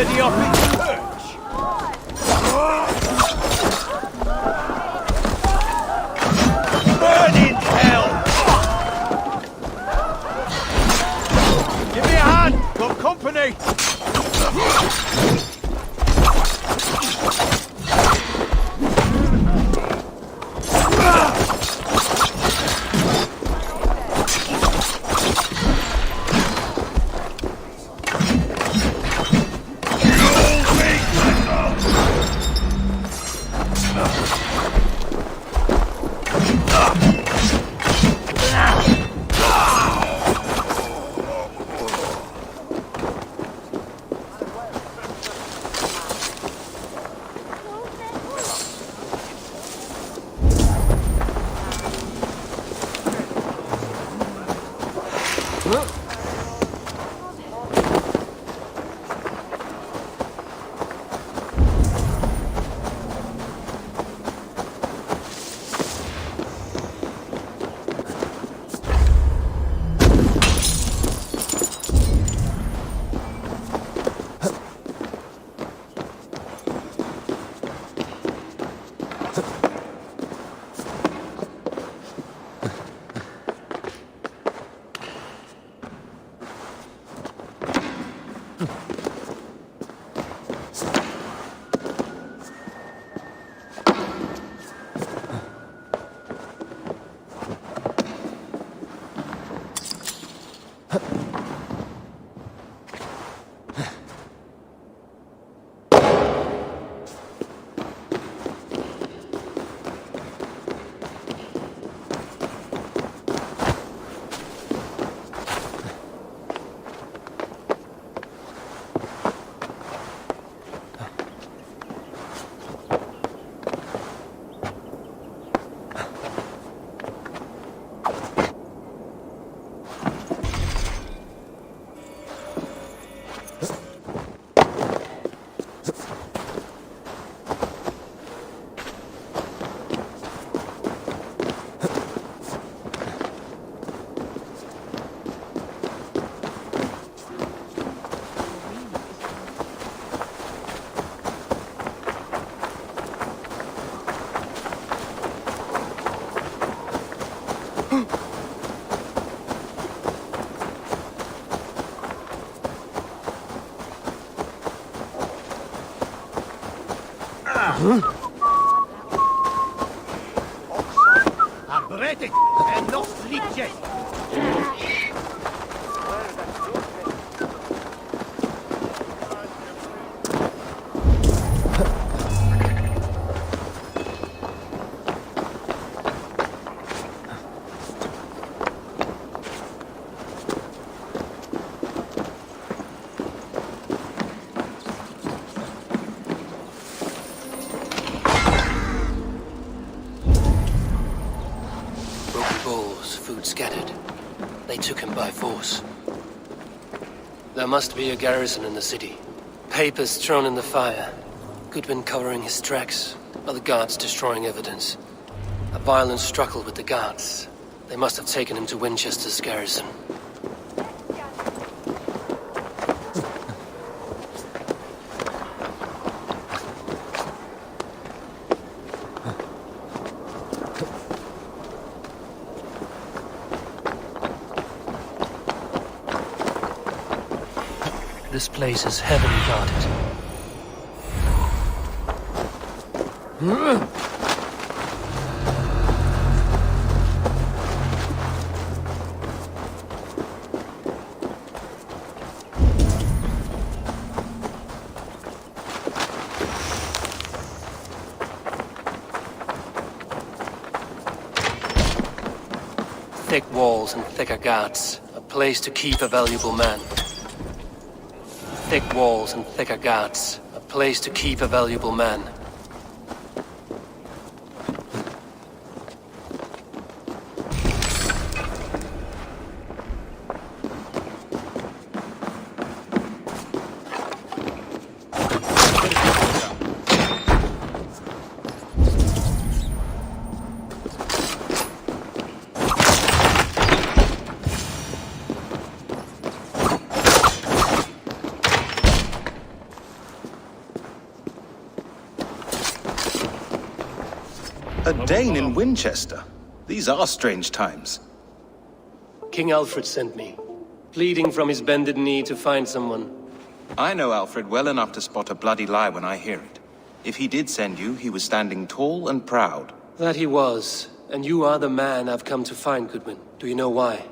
Ready off its perch. Burning hell! Give me a hand! Got company! Abretet and not sleep yet.
Food scattered. They took him by force. There must be a garrison in the city. Papers thrown in the fire. Goodwin covering his tracks, other guards destroying evidence. A violent struggle with the guards. They must have taken him to Winchester's garrison. This place is heavily guarded. Thick walls and thicker guards. A place to keep a valuable man. Thick walls and thicker guards. A place to keep a valuable man.
A Dane in Winchester? These are strange times.
King Alfred sent me, pleading from his bended knee to find someone.
I know Alfred well enough to spot a bloody lie when I hear it. If he did send you, he was standing tall and proud.
That he was, and you are the man I've come to find, Goodwin. Do you know why?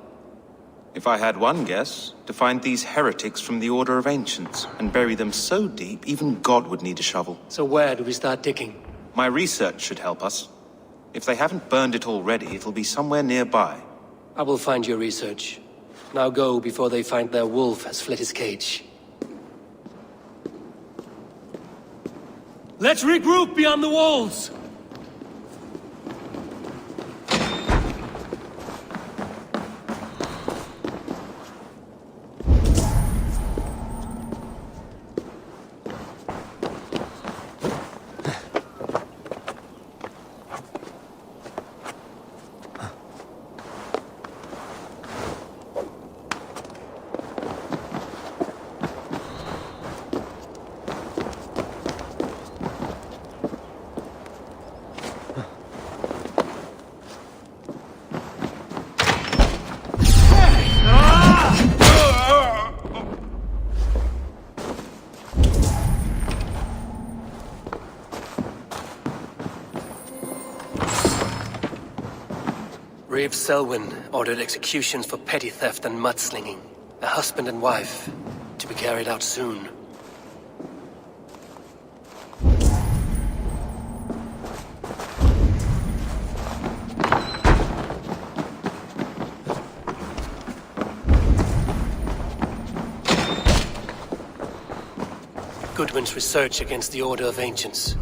If I had one guess, to find these heretics from the Order of Ancients, and bury them so deep, even God would need a shovel.
So where do we start digging?
My research should help us. If they haven't burned it already, it'll be somewhere nearby.
I will find your research. Now go before they find their wolf has fled his cage. Let's regroup beyond the walls! Reeve Selwyn ordered executions for petty theft and mudslinging. A husband and wife, to be carried out soon. Goodwin's research against the Order of Ancients.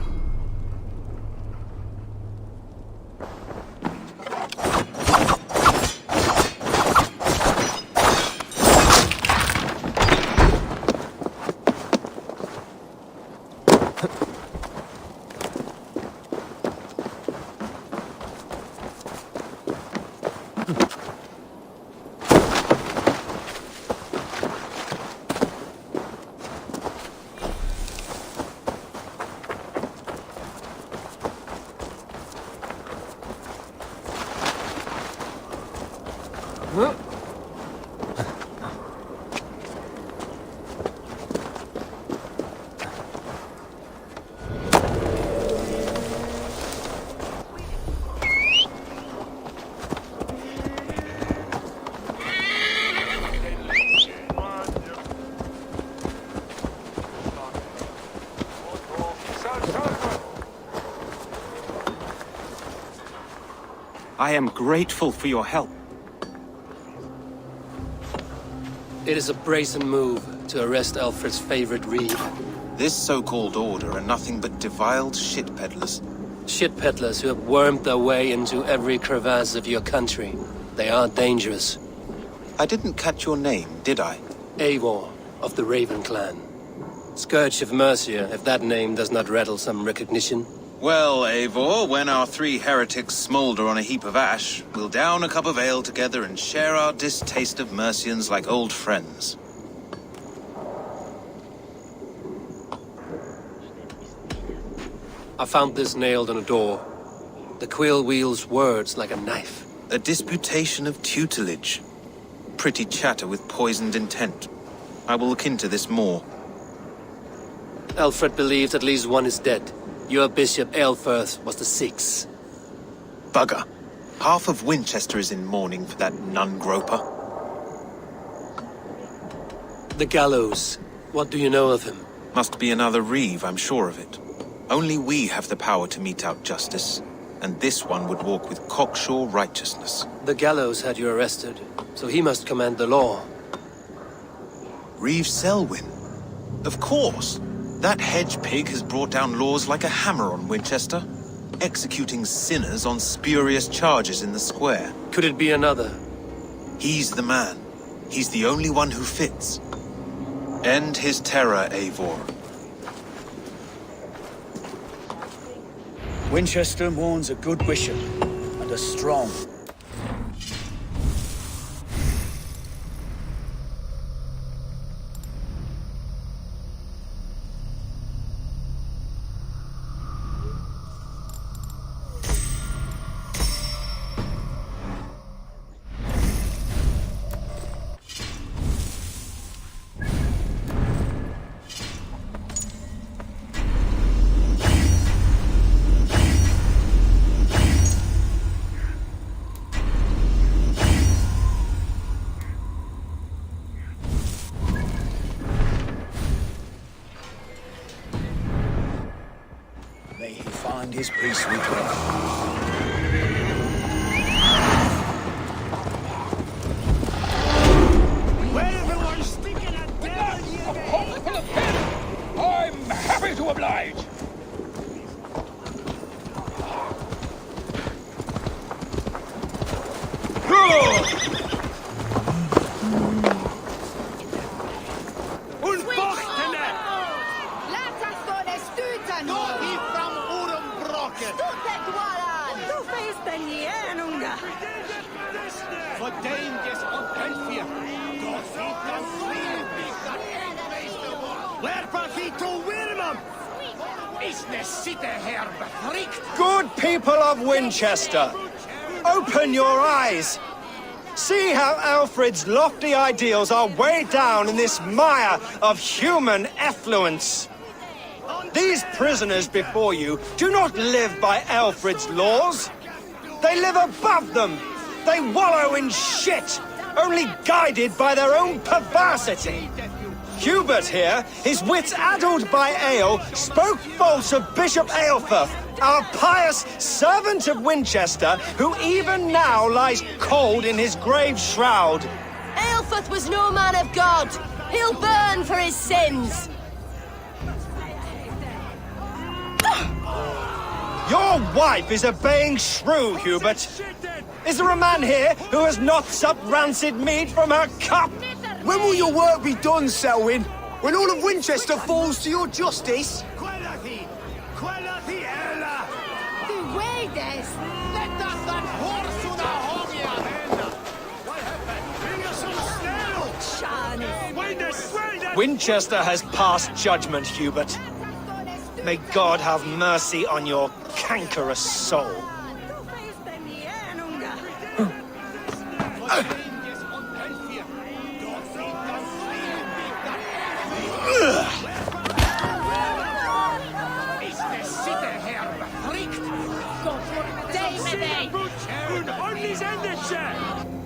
I am grateful for your help.
It is a brazen move to arrest Alfred's favorite Reeve.
This so-called order are nothing but deviled shit peddlers.
Shit peddlers who have wormed their way into every crevasse of your country. They are dangerous.
I didn't catch your name, did I?
Eivor, of the Raven clan. Scourge of Mercia, if that name does not rattle some recognition.
Well, Eivor, when our three heretics smolder on a heap of ash, we'll down a cup of ale together and share our distaste of Mercians like old friends.
I found this nailed on a door. The quill wields words like a knife.
A disputation of tutelage. Pretty chatter with poisoned intent. I will look into this more.
Alfred believes at least one is dead. Your Bishop Aelfirth was the sixth.
Bugger. Half of Winchester is in mourning for that nun-groper.
The gallows. What do you know of him?
Must be another Reeve, I'm sure of it. Only we have the power to mete out justice, and this one would walk with cocksure righteousness.
The gallows had you arrested, so he must command the law.
Reeve Selwyn? Of course! That hedge pig has brought down laws like a hammer on Winchester, executing sinners on spurious charges in the square.
Could it be another?
He's the man. He's the only one who fits. End his terror, Eivor.
Winchester mourns a good bishop and a strong. his priestly prayer.
I'm happy to oblige.
Good people of Winchester, open your eyes. See how Alfred's lofty ideals are weighed down in this mire of human effluence. These prisoners before you do not live by Alfred's laws. They live above them. They wallow in shit, only guided by their own perversity. Hubert here, his wits addled by ale, spoke false of Bishop Aelfirth, our pious servant of Winchester, who even now lies cold in his grave shroud.
Aelfirth was no man of God. He'll burn for his sins.
Your wife is a baying shrew, Hubert. Is there a man here who has not supped rancid mead from her cup?
When will your work be done, Selwyn? When all of Winchester falls to your justice?
Winchester has passed judgment, Hubert. May God have mercy on your cankerous soul.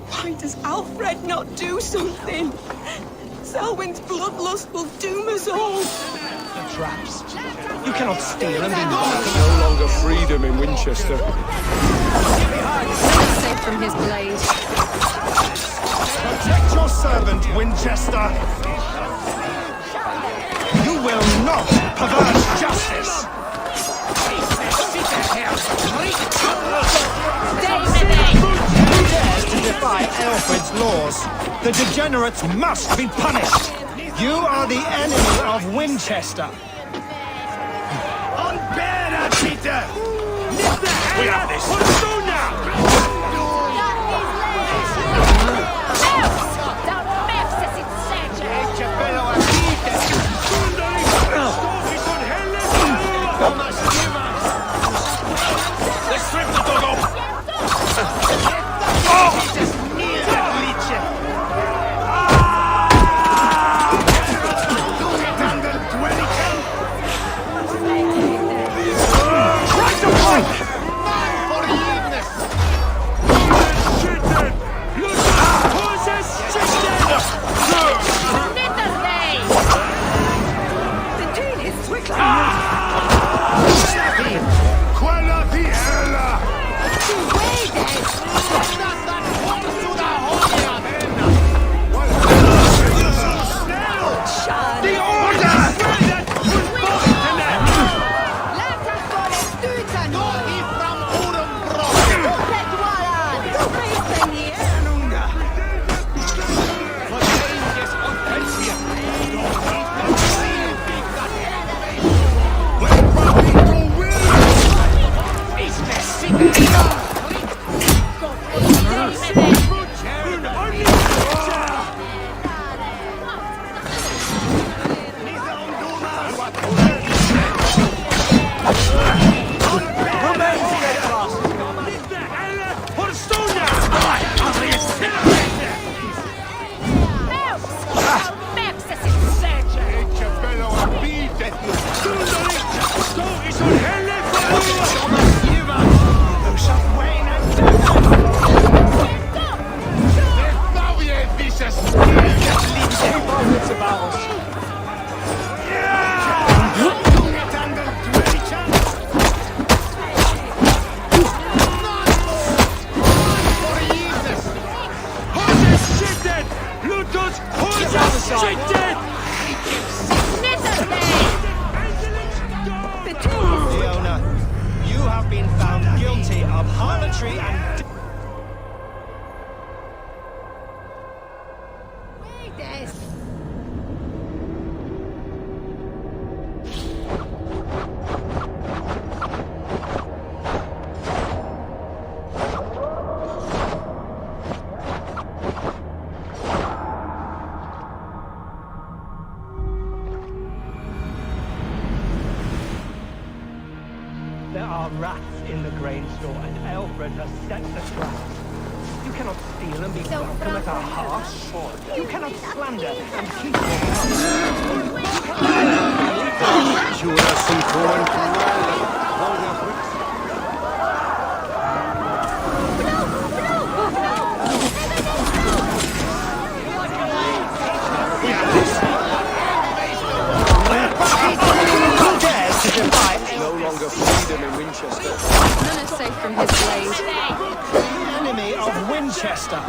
Why does Alfred not do something? Selwyn's bloodlust will doom us all.
The traps. You cannot steal and be
No longer freedom in Winchester.
Safe from his blade.
Protect your servant, Winchester. You will not pervert justice. Who dares to defy Alfred's laws? The degenerates must be punished. You are the enemy of Winchester.
We have this. Alfred has set the trap. You cannot steal and be welcome at our house. You cannot slander and keep your
No longer freedom in Winchester.
None is safe from his blade.
Enemy of Winchester.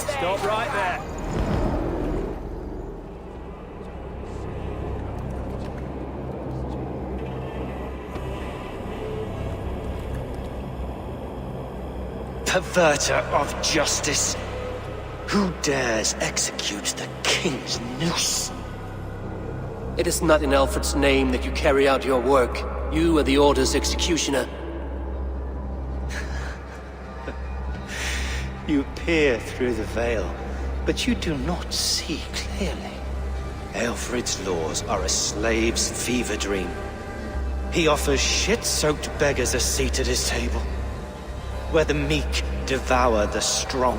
Stop right there.
Perverter of justice. Who dares execute the king's noose?
It is not in Alfred's name that you carry out your work. You are the Order's executioner.
You peer through the veil, but you do not see clearly. Alfred's laws are a slave's fever dream. He offers shit-soaked beggars a seat at his table, where the meek devour the strong.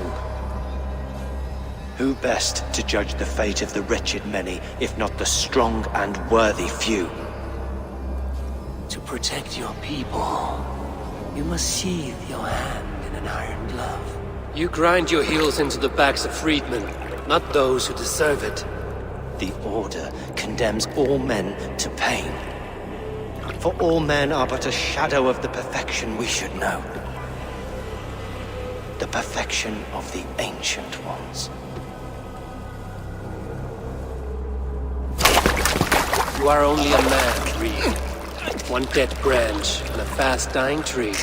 Who best to judge the fate of the wretched many, if not the strong and worthy few?
To protect your people, you must sheathe your hand in an iron glove. You grind your heels into the backs of freedmen, not those who deserve it.
The Order condemns all men to pain. For all men are but a shadow of the perfection we should know. The perfection of the Ancient Ones.
You are only a man, Reed. One dead branch on a fast-dying tree.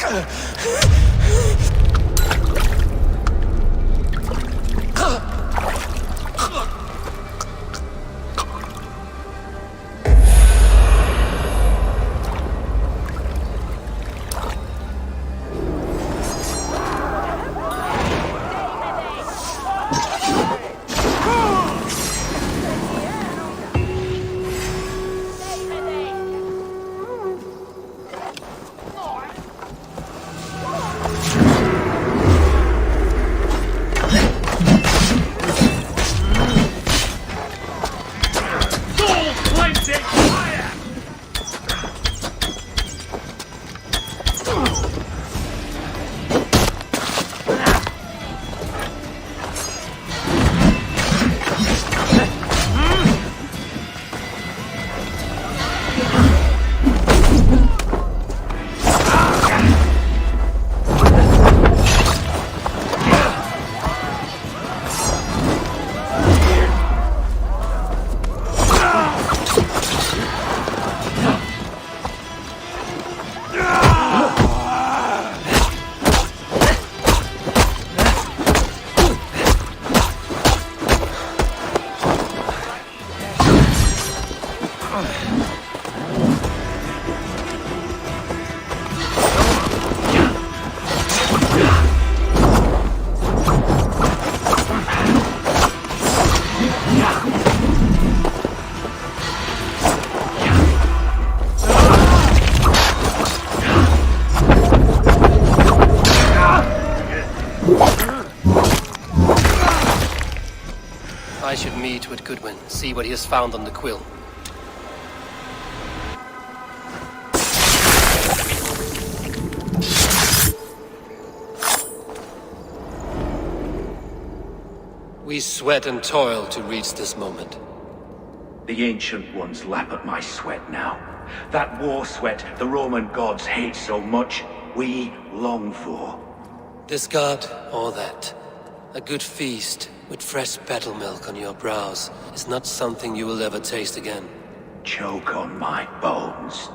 I should meet with Goodwin, see what he has found on the quill. We sweat and toil to reach this moment.
The Ancient Ones lap at my sweat now. That war sweat the Roman gods hate so much, we long for.
This god, or that. A good feast with fresh battle milk on your brows is not something you will ever taste again.
Choke on my bones.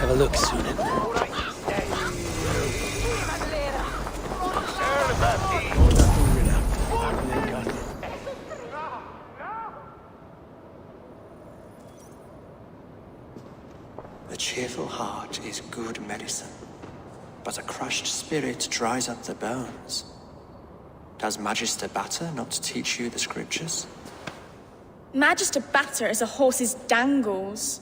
Have a look, Sunan.
A cheerful heart is good medicine, but a crushed spirit dries up the bones. Does Magister Batter not teach you the scriptures?
Magister Batter is a horse's dangles.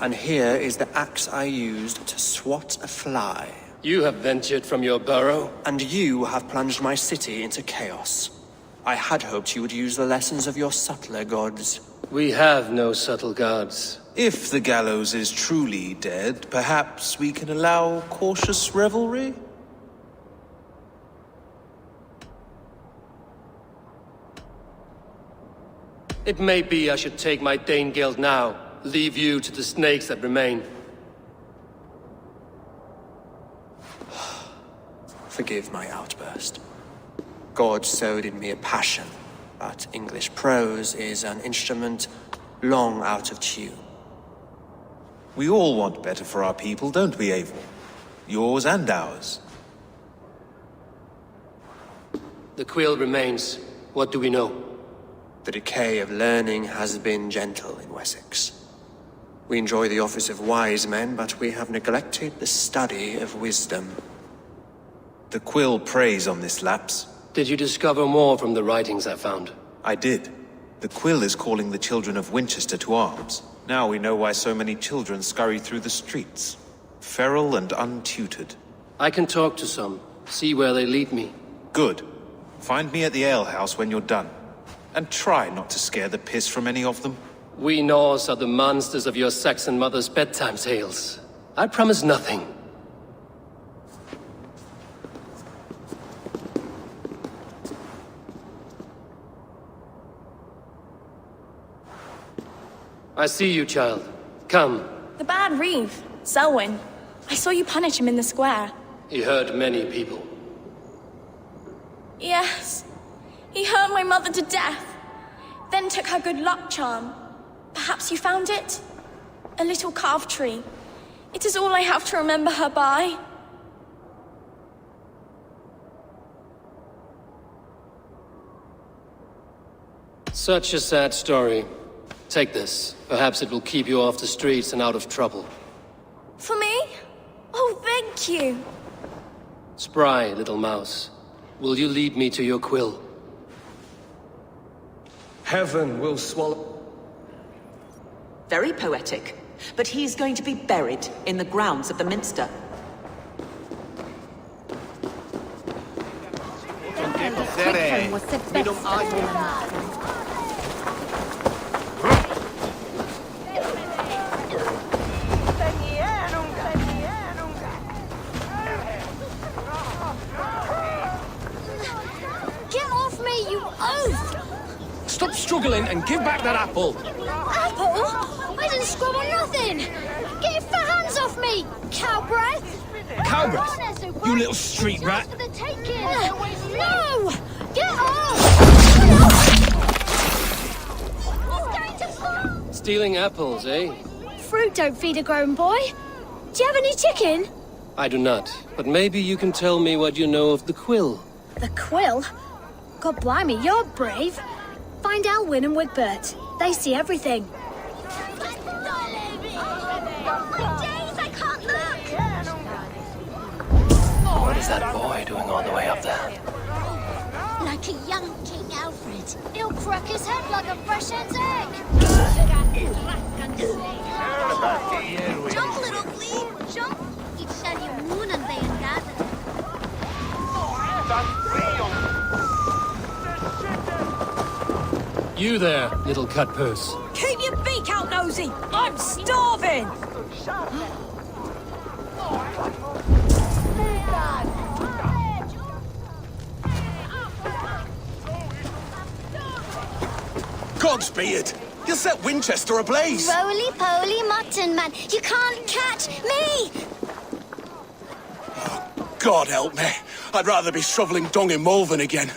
And here is the axe I used to swat a fly.
You have ventured from your burrow?
And you have plunged my city into chaos. I had hoped you would use the lessons of your subtler gods.
We have no subtle gods.
If the gallows is truly dead, perhaps we can allow cautious revelry?
It may be I should take my Dane guild now. Leave you to the snakes that remain.
Forgive my outburst. God sowed in me a passion, but English prose is an instrument long out of tune.
We all want better for our people, don't we, Eivor? Yours and ours.
The quill remains. What do we know?
The decay of learning has been gentle in Wessex. We enjoy the office of wise men, but we have neglected the study of wisdom.
The quill preys on this lapse.
Did you discover more from the writings I found?
I did. The quill is calling the children of Winchester to arms. Now we know why so many children scurry through the streets. Feral and untutored.
I can talk to some, see where they lead me.
Good. Find me at the alehouse when you're done. And try not to scare the piss from any of them.
We Norse are the monsters of your Saxon mother's bedtime tales. I promise nothing. I see you, child. Come.
The bad reeve. Selwyn, I saw you punish him in the square.
He hurt many people.
Yes. He hurt my mother to death. Then took her good luck charm. Perhaps you found it? A little carved tree. It is all I have to remember her by.
Such a sad story. Take this. Perhaps it will keep you off the streets and out of trouble.
For me? Oh, thank you.
Spry, little mouse. Will you lead me to your quill?
Heaven will swallow...
Very poetic. But he is going to be buried in the grounds of the Minster.
Get off me, you oaf!
Stop struggling and give back that apple!
Apple? I didn't scrub on nothing! Get your fat hands off me, cow breath!
Cow breath? You little street rat!
No! Get off!
Stealing apples, eh?
Fruit don't feed a grown boy. Do you have any chicken?
I do not, but maybe you can tell me what you know of the quill.
The quill? God blimey, you're brave. Find Elwyn and Wigbert. They see everything.
What is that boy doing all the way up there?
Like a young King Alfred. He'll crack his head like a fresh hen's egg. Jump, little flea, jump. Ich shall you moon and they gather.
You there, little cut purse.
Keep your beak out, Nosy! I'm starving!
Cogsbeard! You'll set Winchester ablaze!
Roly-poly mutton man, you can't catch me!
God help me. I'd rather be shoveling dung in Malvern again.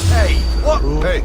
Hey, what? Hey.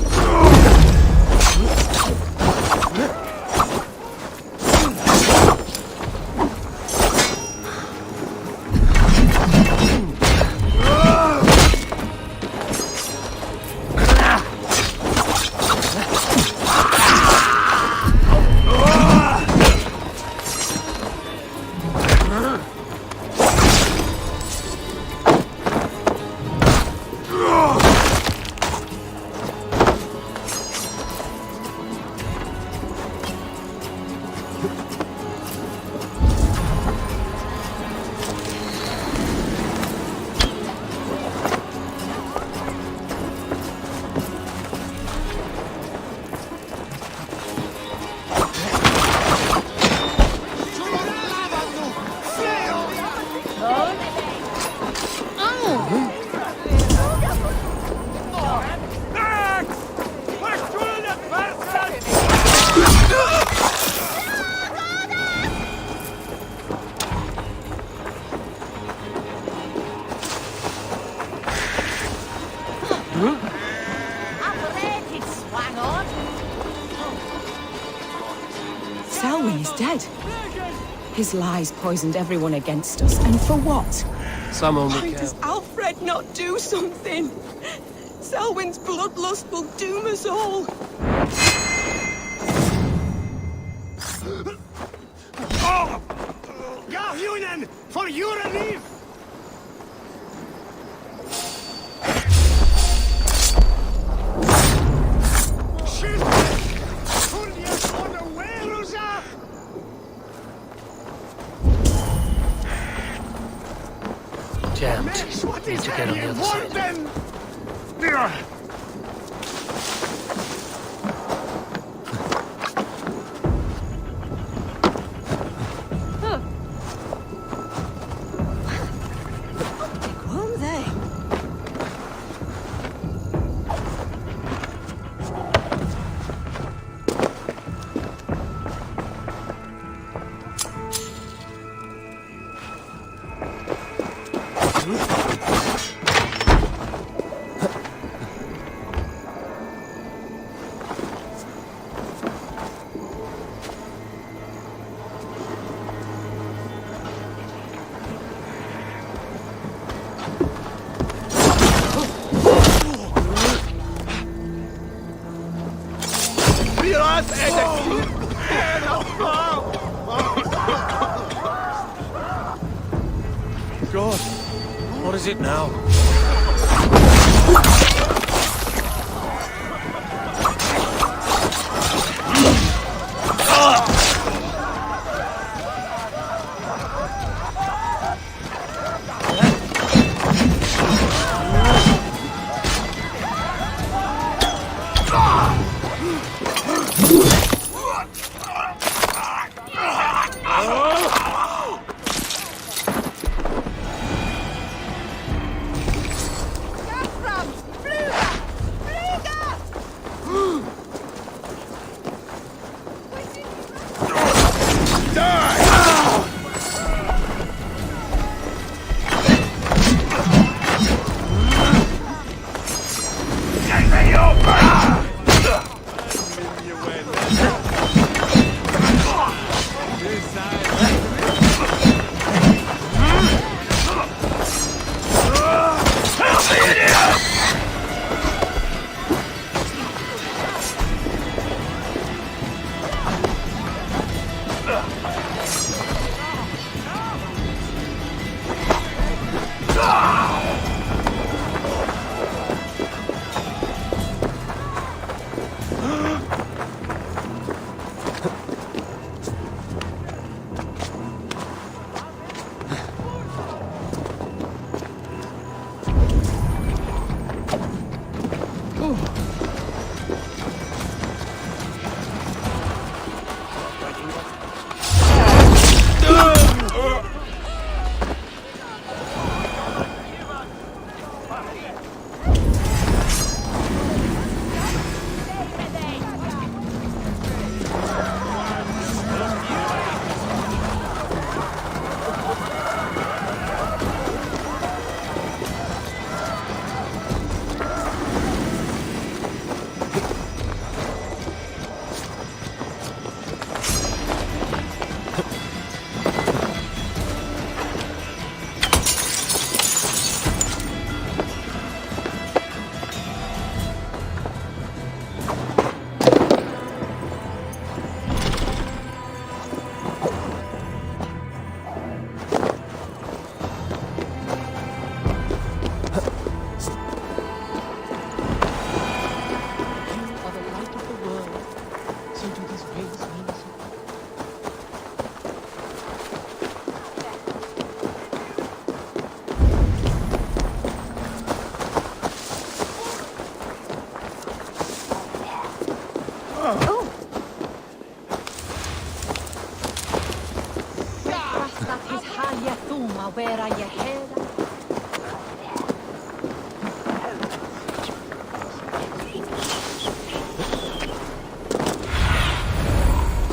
Selwyn is dead. His lies poisoned everyone against us, and for what?
Some only
Why
care.
does Alfred not do something? Selwyn's bloodlust will doom us all.
Garhunen, for your relief!
Jammed. Need to
God, what is it now?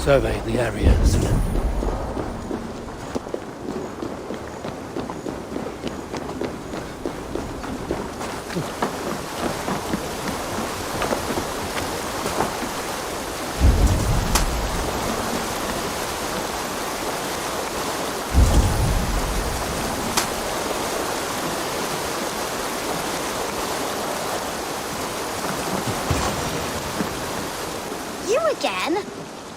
Survey the areas.
You again?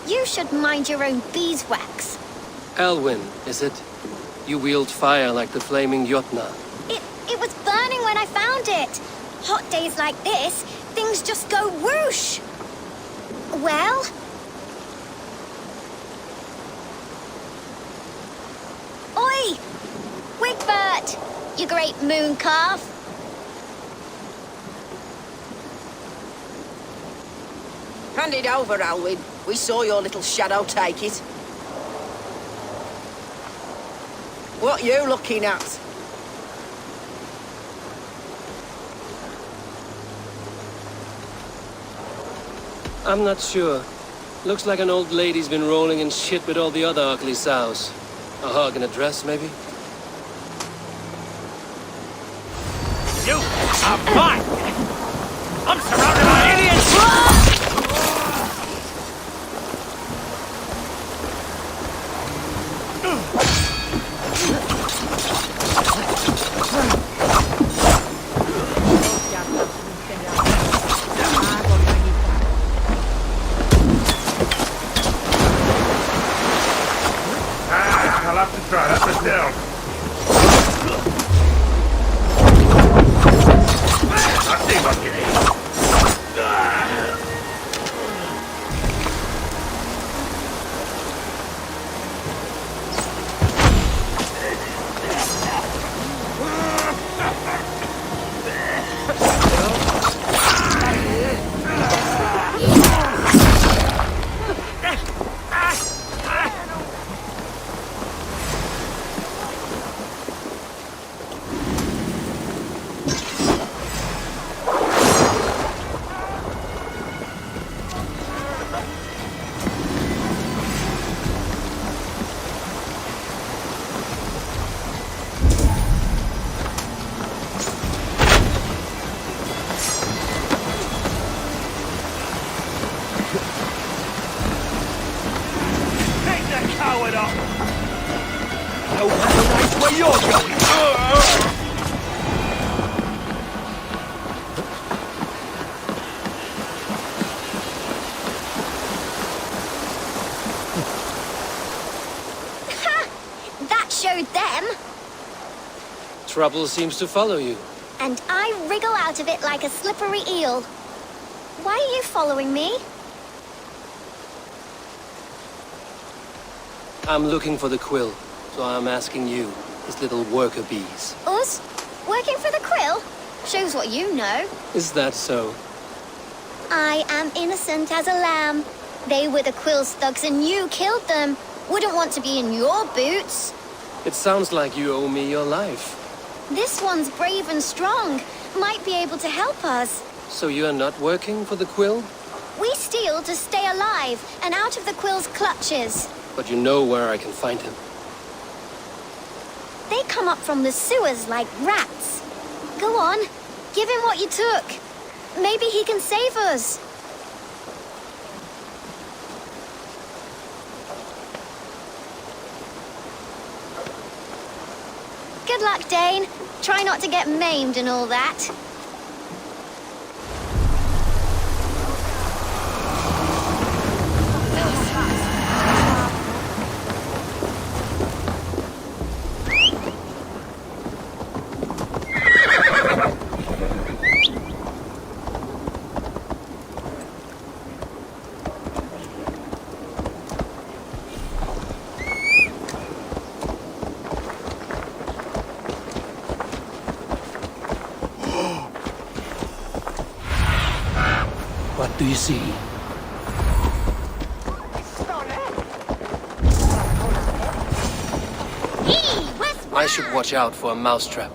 You should mind your own beeswax.
Elwyn, is it? You wield fire like the flaming Jotna.
It was burning when I found it. Hot days like this, things just go whoosh. Well? Oi! Wigbert! You great moon calf.
Hand it over, Alwyn. We saw your little shadow take it. What you looking at?
I'm not sure. Looks like an old lady's been rolling in shit with all the other ugly sows. A hug and a dress, maybe?
You are mine! I'm surrounded by idiots!
you're going.
That showed them.
Trouble seems to follow you.
And I wriggle out of it like a slippery eel. Why are you following me?
I'm looking for the quill, so I'm asking you, his little worker bees.
Us? Working for the quill? Shows what you know.
Is that so?
I am innocent as a lamb. They were the quill's thugs and you killed them. Wouldn't want to be in your boots.
It sounds like you owe me your life.
This one's brave and strong. Might be able to help us.
So you're not working for the quill?
We steal to stay alive and out of the quill's clutches.
But you know where I can find him.
They come up from the sewers like rats. Go on, give him what you took. Maybe he can save us. Good luck, Dane. Try not to get maimed and all that.
What do you see? I should watch out for a mousetrap.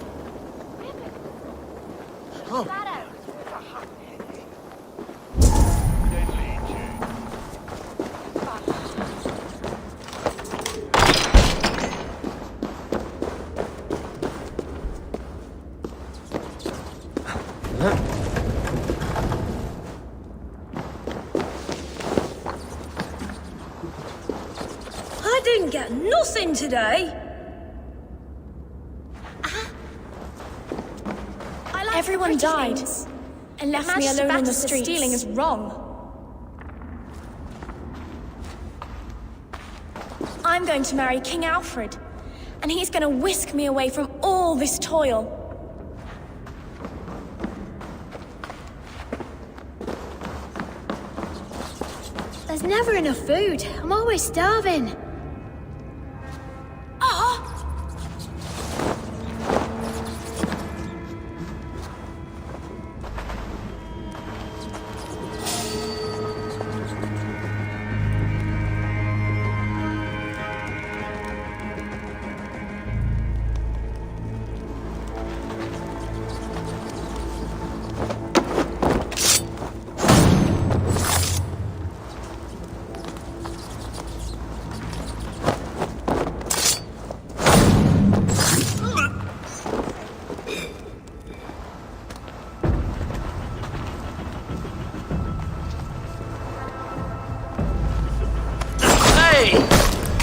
I didn't get nothing today. Everyone died and left me alone on the streets. Stealing is wrong. I'm going to marry King Alfred, and he's going to whisk me away from all this toil.
There's never enough food. I'm always starving.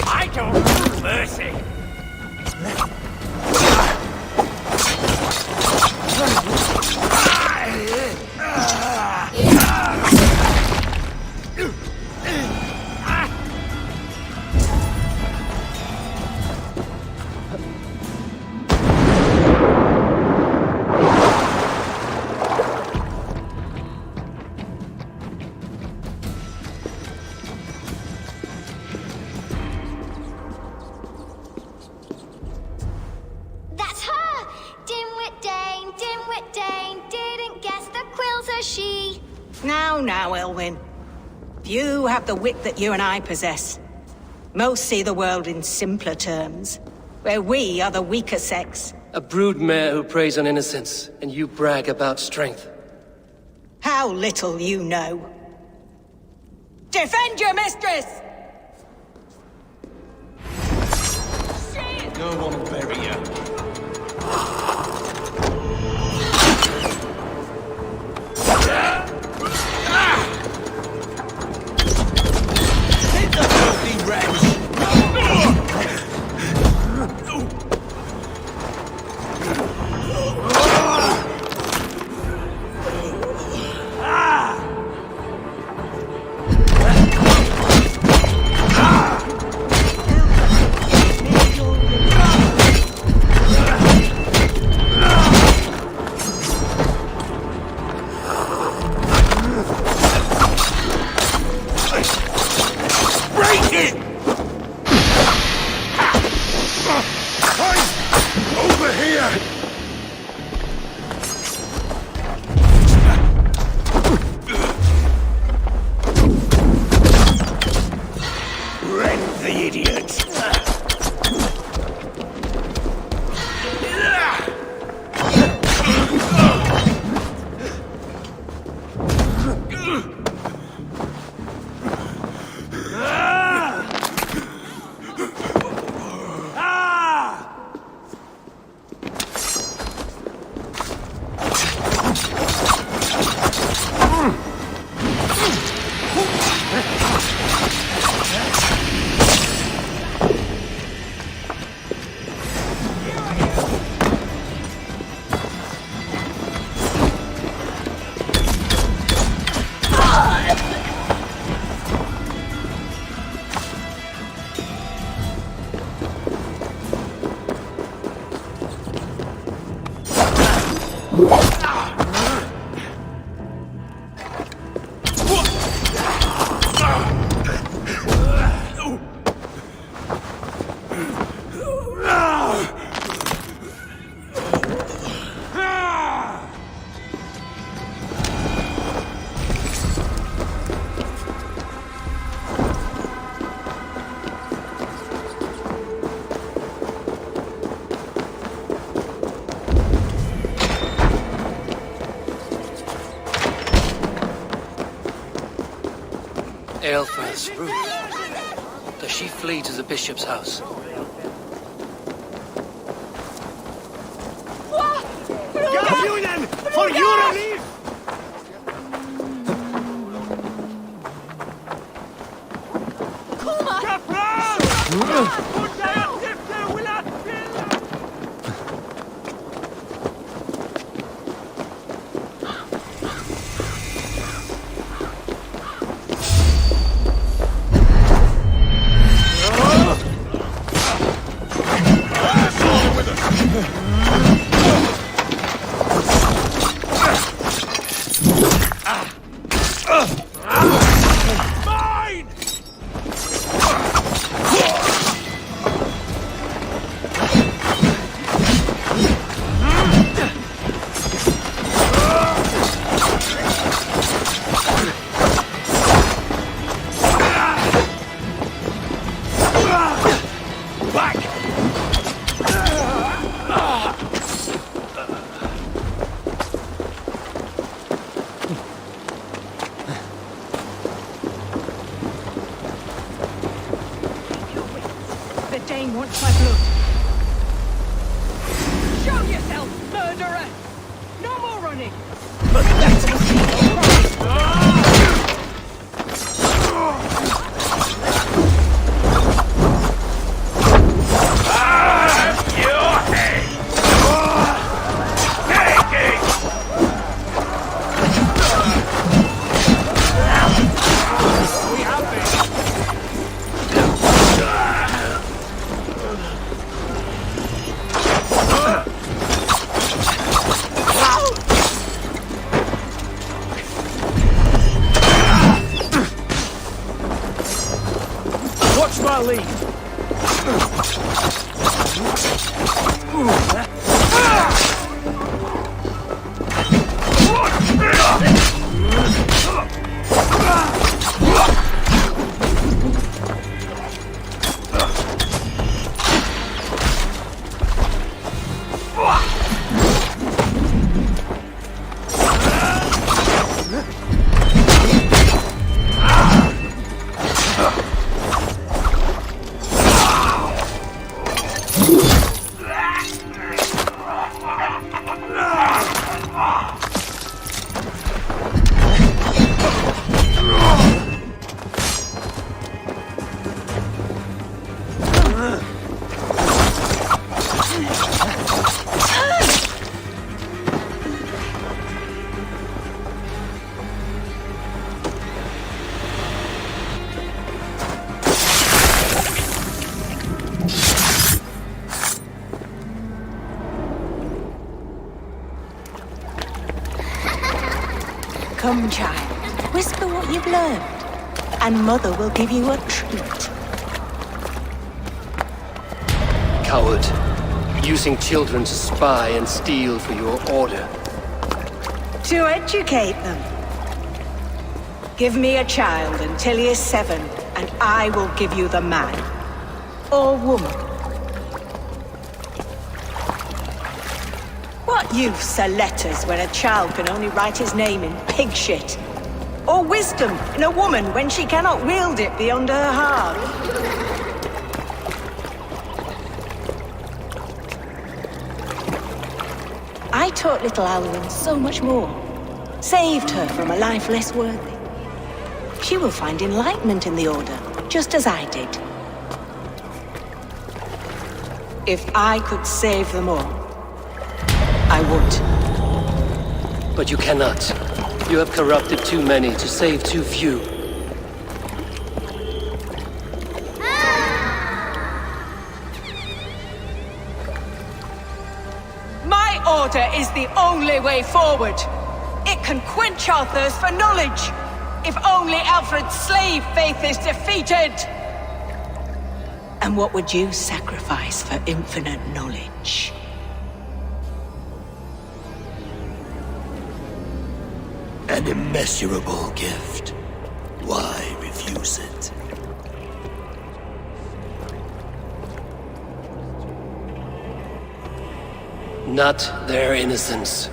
I don't know mercy.
Now, Elwyn. Few have the wit that you and I possess. Most see the world in simpler terms, where we are the weaker sex.
A broodmare who preys on innocence, and you brag about strength.
How little you know. Defend your mistress!
Go on, bury her. Hit the filthy wretch!
Over here!
Rent the idiots!
Aelfir's Ruth. Does she flee to the bishop's house?
Communion for your relief!
Wants my blood. Show yourself, murderer! No more running!
Watch my lead!
Come, child. Whisper what you've learned, and Mother will give you a treat.
coward. Using children to spy and steal for your order.
To educate them. Give me a child until he is 7, and I will give you the man. Or woman. What use are letters when a child can only write his name in pig shit? Or wisdom in a woman when she cannot wield it beyond her heart? I taught little Alwyn so much more. Saved her from a life less worthy. She will find enlightenment in the Order, just as I did. If I could save them all, I would.
But you cannot. You have corrupted too many to save too few.
My order is the only way forward. It can quench our thirst for knowledge. If only Alfred's slave faith is defeated. And what would you sacrifice for infinite knowledge?
An immeasurable gift. Why refuse it?
Not their innocence.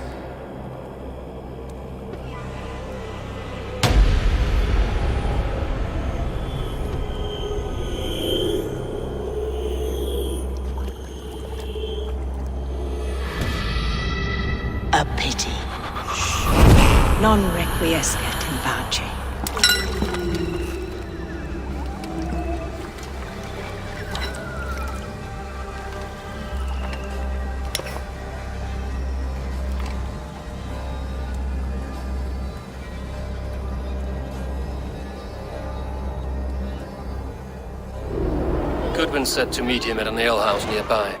A pity. Non requiescat in pace.
Goodwin said to meet him at an alehouse nearby.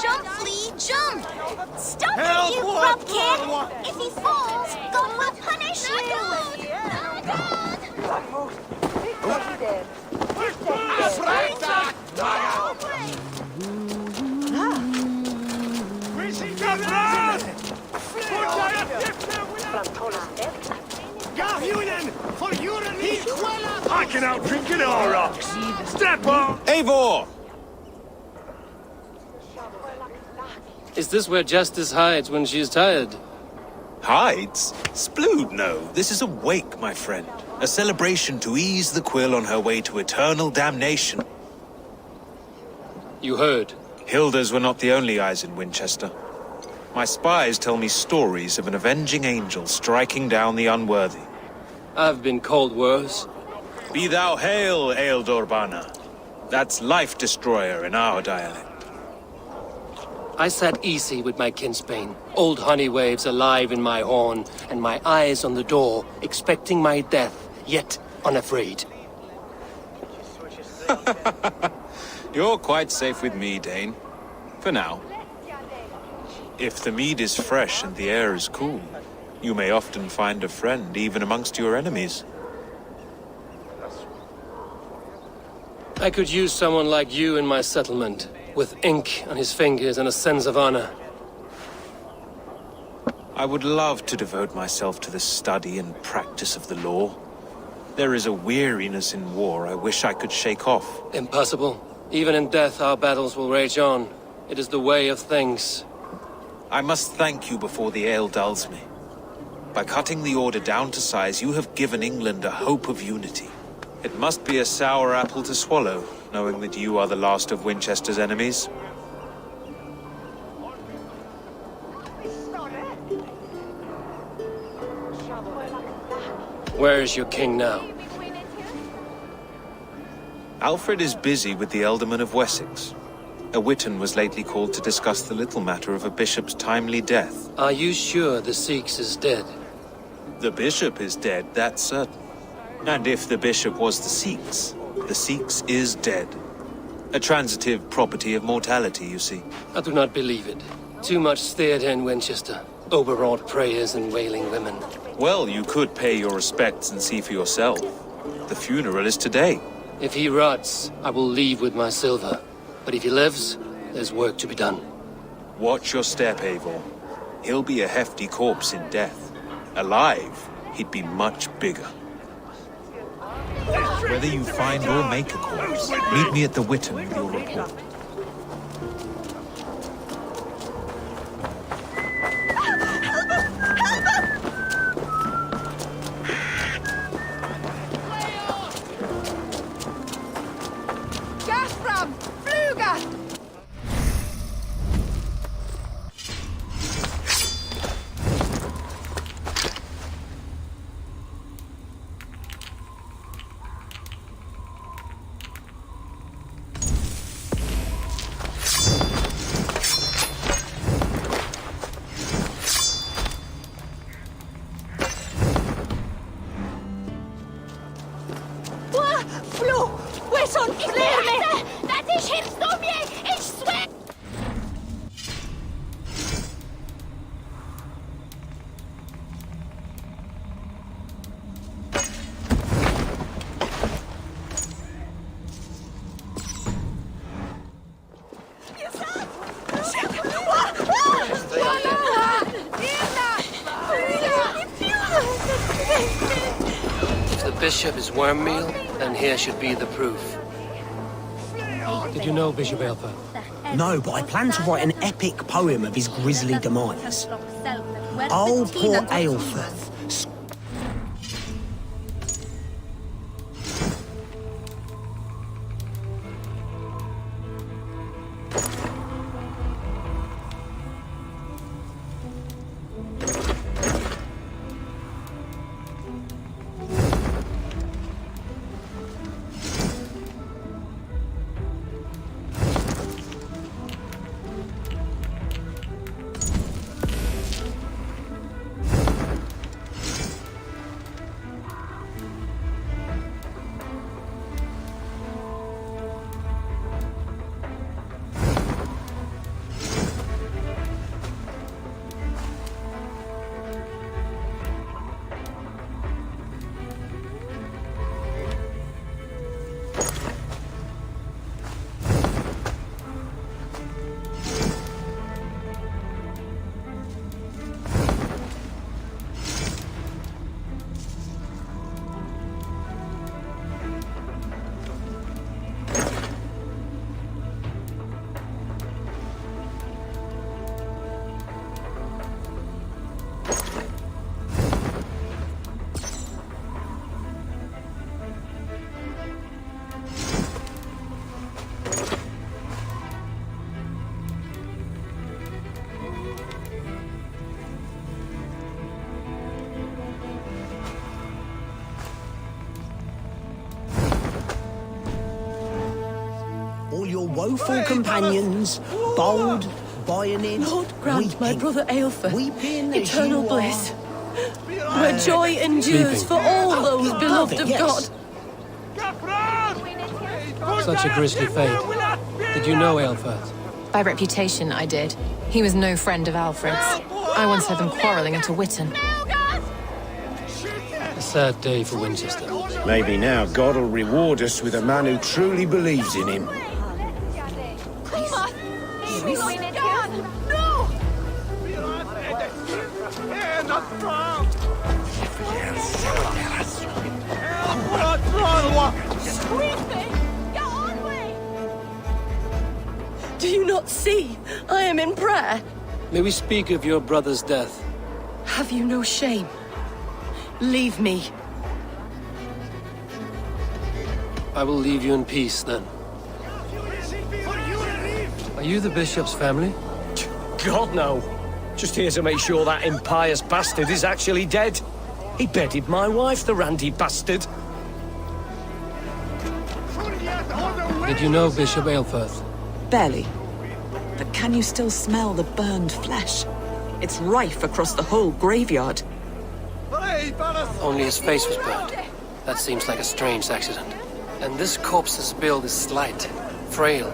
Jump, Flea, jump! Stop it, you grub kid! If he falls, God will punish you!
I can outdrink an Aurochs! Step on!
Eivor!
Is this where Justice hides when she is tired?
Hides? Splood, no. This is a wake, my friend. A celebration to ease the quill on her way to eternal damnation.
You heard.
Hilda's were not the only eyes in Winchester. My spies tell me stories of an avenging angel striking down the unworthy.
I've been called worse.
Be thou hail, Ealdorbanna. That's Life Destroyer in our dialect.
I sat easy with my kinsbane, old honey waves alive in my horn, and my eyes on the door, expecting my death, yet unafraid.
You're quite safe with me, Dane. For now. If the mead is fresh and the air is cool, You may often find a friend even amongst your enemies.
I could use someone like you in my settlement, with ink on his fingers and a sense of honor.
I would love to devote myself to the study and practice of the law. There is a weariness in war I wish I could shake off.
Impossible. Even in death, our battles will rage on. It is the way of things.
I must thank you before the ale dulls me. By cutting the order down to size, you have given England a hope of unity. It must be a sour apple to swallow, knowing that you are the last of Winchester's enemies.
Where is your king now?
Alfred is busy with the Ealdorman of Wessex. A witan was lately called to discuss the little matter of a bishop's timely death.
Are you sure the Sikhs is dead?
The bishop is dead, that's certain. And if the bishop was the Sikhs is dead. A transitive property of mortality, you see.
I do not believe it. Too much theatre in Winchester. Overwrought prayers and wailing women.
Well, you could pay your respects and see for yourself. The funeral is today.
If he rots, I will leave with my silver. But if he lives, there's work to be done.
Watch your step, Eivor. He'll be a hefty corpse in death. Alive, he'd be much bigger. Whether you find or make a corpse, meet me at the Witan with your report.
If the bishop is worm meal, then here should be the proof. Did you know Bishop Aelfir?
No, but I plan to write an epic poem of his grisly demise. Oh, poor Aelfir. Woeful companions, bold, bionin,
Lord grant
weeping,
my brother Aelfir
weeping
eternal bliss, where joy endures for all those beloved of God.
Such a grisly fate. Did you know Aelfir?
By reputation, I did. He was no friend of Alfred's. I once had them quarrelling at a Witten.
A sad day for Winchester.
Maybe now God will reward us with a man who truly believes in him.
Do you not see? I am in prayer.
May we speak of your brother's death?
Have you no shame? Leave me.
I will leave you in peace, then. Are you the bishop's family?
God, no. Just here to make sure that impious bastard is actually dead. He bedded my wife, the randy bastard.
Did you know Bishop Aelfirth?
Barely. But can you still smell the burned flesh? It's rife across the whole graveyard.
Only his face was burned. That seems like a strange accident. And this corpse's build is slight, frail.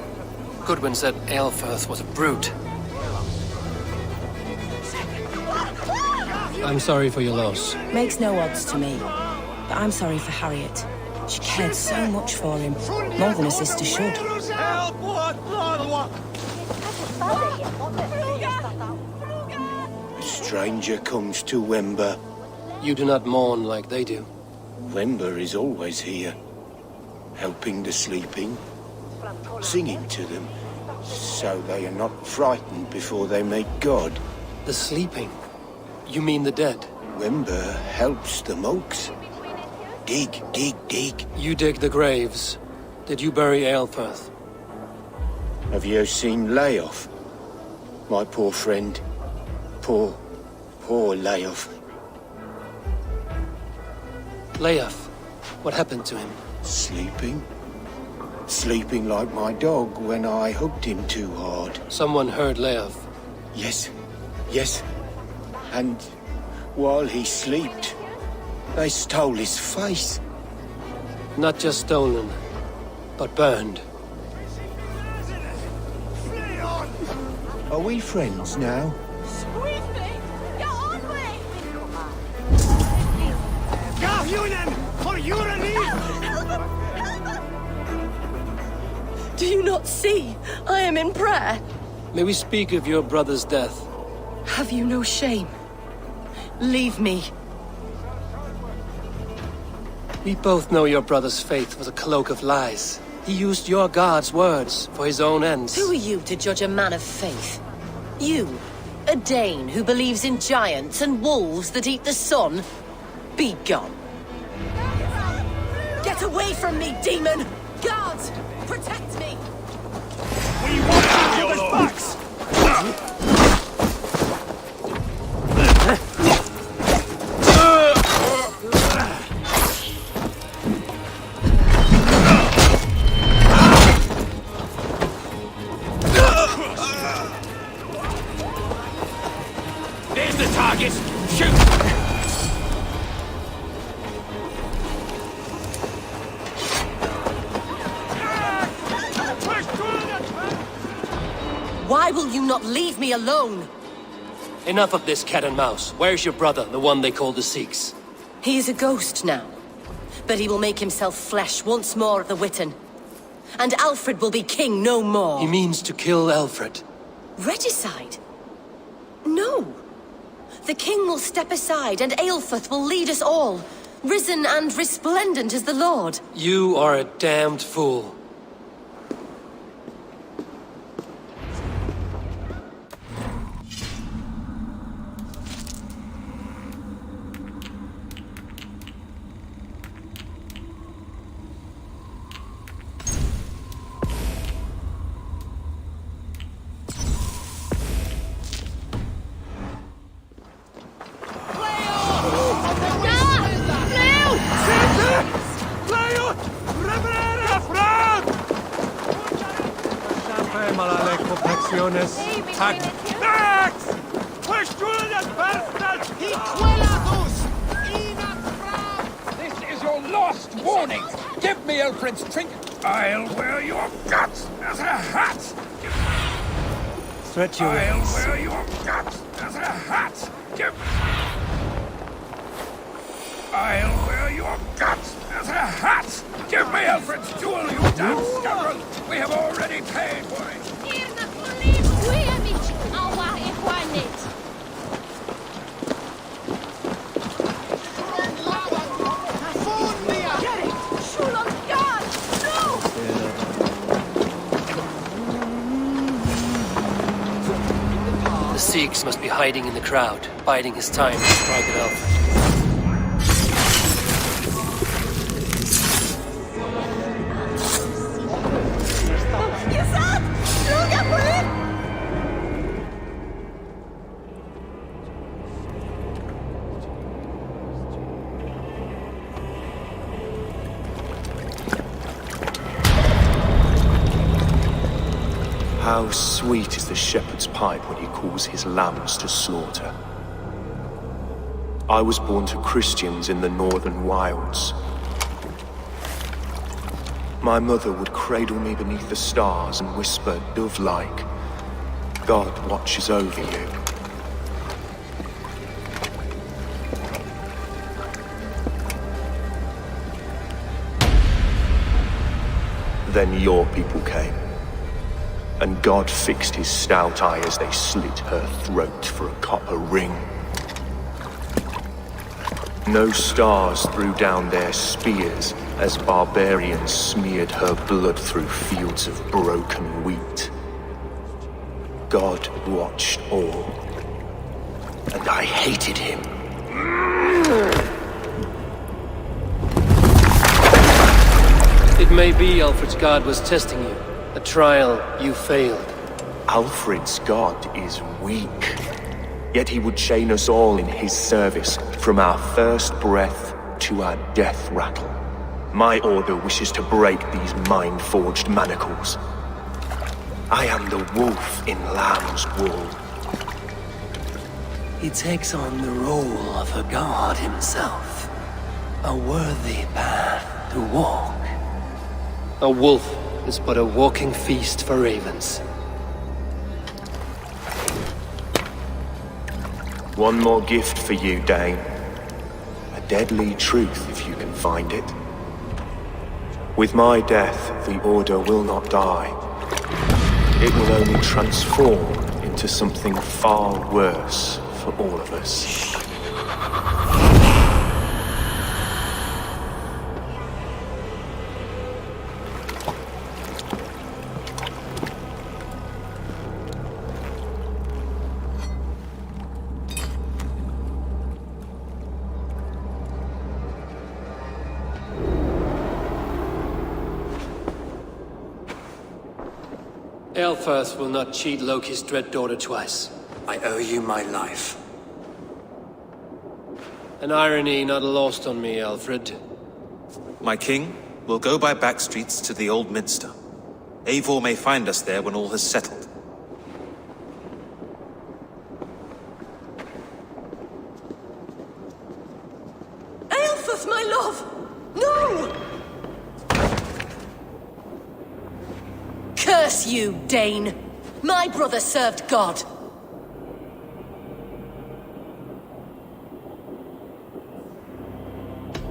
Goodwin said Aelfirth was a brute. I'm sorry for your loss.
Makes no odds to me. But I'm sorry for Harriet. She cared so much for him, more than a sister should.
A stranger comes to Wember.
You do not mourn like they do.
Wember is always here, helping the sleeping, singing to them, so they are not frightened before they meet God.
The sleeping? You mean the dead?
Wember helps the monks. Dig, dig, dig.
You dig the graves. Did you bury Aelfirth?
Have you seen Leof? My poor friend. Poor Leof.
Leof? What happened to him?
Sleeping. Sleeping like my dog when I hugged him too hard.
Someone heard Leof?
Yes. Yes. And while he slept, they stole his face.
Not just stolen, but burned.
Are we friends now?
Do you not see? I am in prayer.
May we speak of your brother's death?
Have you no shame? Leave me.
We both know your brother's faith was a cloak of lies. He used your God's words for his own ends.
Who are you to judge a man of faith? You, a Dane who believes in giants and wolves that eat the sun? Be gone. Get away from me, demon! Guards, protect me!
We want each other's backs!
There's the target! Shoot!
Why will you not leave me alone?
Enough of this cat and mouse. Where's your brother, the one they call the Sikhs?
He is a ghost now. But he will make himself flesh once more at the Witten. And Alfred will be king no more.
He means to kill Alfred.
Regicide? No. The king will step aside and Aelfirth will lead us all, risen and resplendent as the Lord.
You are a damned fool.
This is your last warning! Give me Alfred's trinket! I'll wear your guts as a hat!
Stretch your
I'll
wings.
wear your guts as a hat! I'll wear your guts as a hat! Give me Alfred's jewel, you damn scoundrel! We have already paid for it!
The Sikhs must be hiding in the crowd, biding his time to strike at Alfred.
How sweet is the shepherd's pipe when he calls his lambs to slaughter. I was born to Christians in the northern wilds. My mother would cradle me beneath the stars and whisper, dove-like, God watches over you. Then your people came. And God fixed his stout eye as they slit her throat for a copper ring. No stars threw down their spears as barbarians smeared her blood through fields of broken wheat. God watched all, and I hated him.
It may be Alfred's God was testing you. A trial you failed.
Alfred's God is weak. Yet he would chain us all in his service, from our first breath to our death rattle. My order wishes to break these mind-forged manacles. I am the wolf in lamb's wool.
He takes on the role of a god himself. A worthy path to walk. A wolf is but a walking feast for ravens.
One more gift for you, Dane. A deadly truth, if you can find it. With my death, the Order will not die. It will only transform into something far worse for all of us.
Aelfirth will not cheat Loki's dread daughter twice.
I owe you my life.
An irony not lost on me, Alfred.
My king, we'll go by back streets to the Old Minster. Eivor may find us there when all has settled.
Aelfirth, my love! No! Curse you, Dane! My brother served God.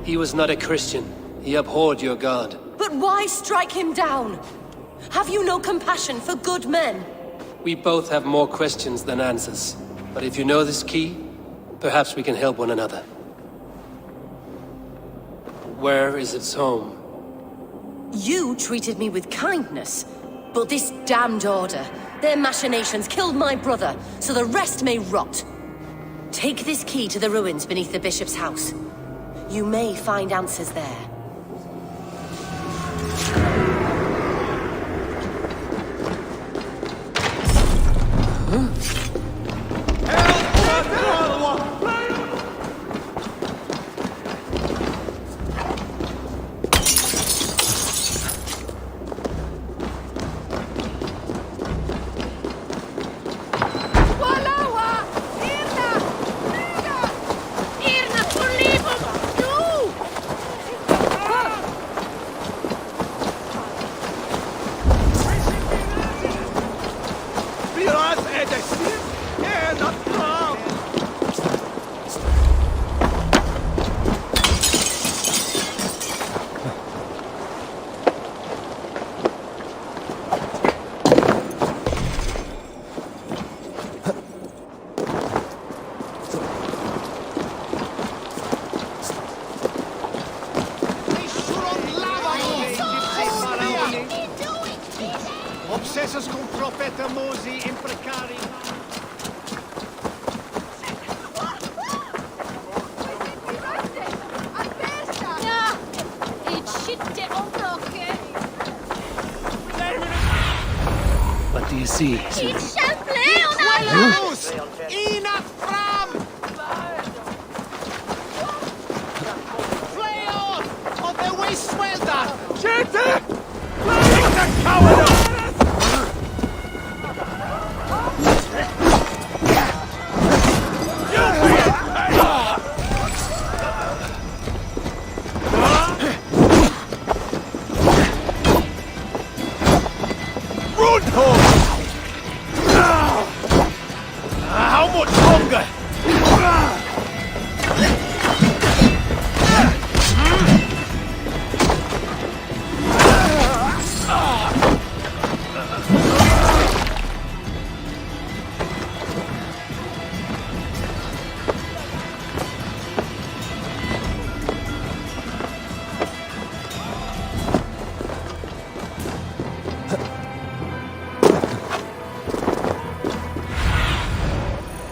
He was not a Christian. He abhorred your god.
But why strike him down? Have you no compassion for good men?
We both have more questions than answers. But if you know this key, perhaps we can help one another. Where is its home?
You treated me with kindness. But this damned Order, their machinations killed my brother, so the rest may rot. Take this key to the ruins beneath the Bishop's house. You may find answers there.
Biraz edesiniz, not
confessas cum profeta Mosi imprecari.
What do you see?
Los! Inat fram! Flay off! Of the way swelda! Jette! Flay the coward!
How much longer?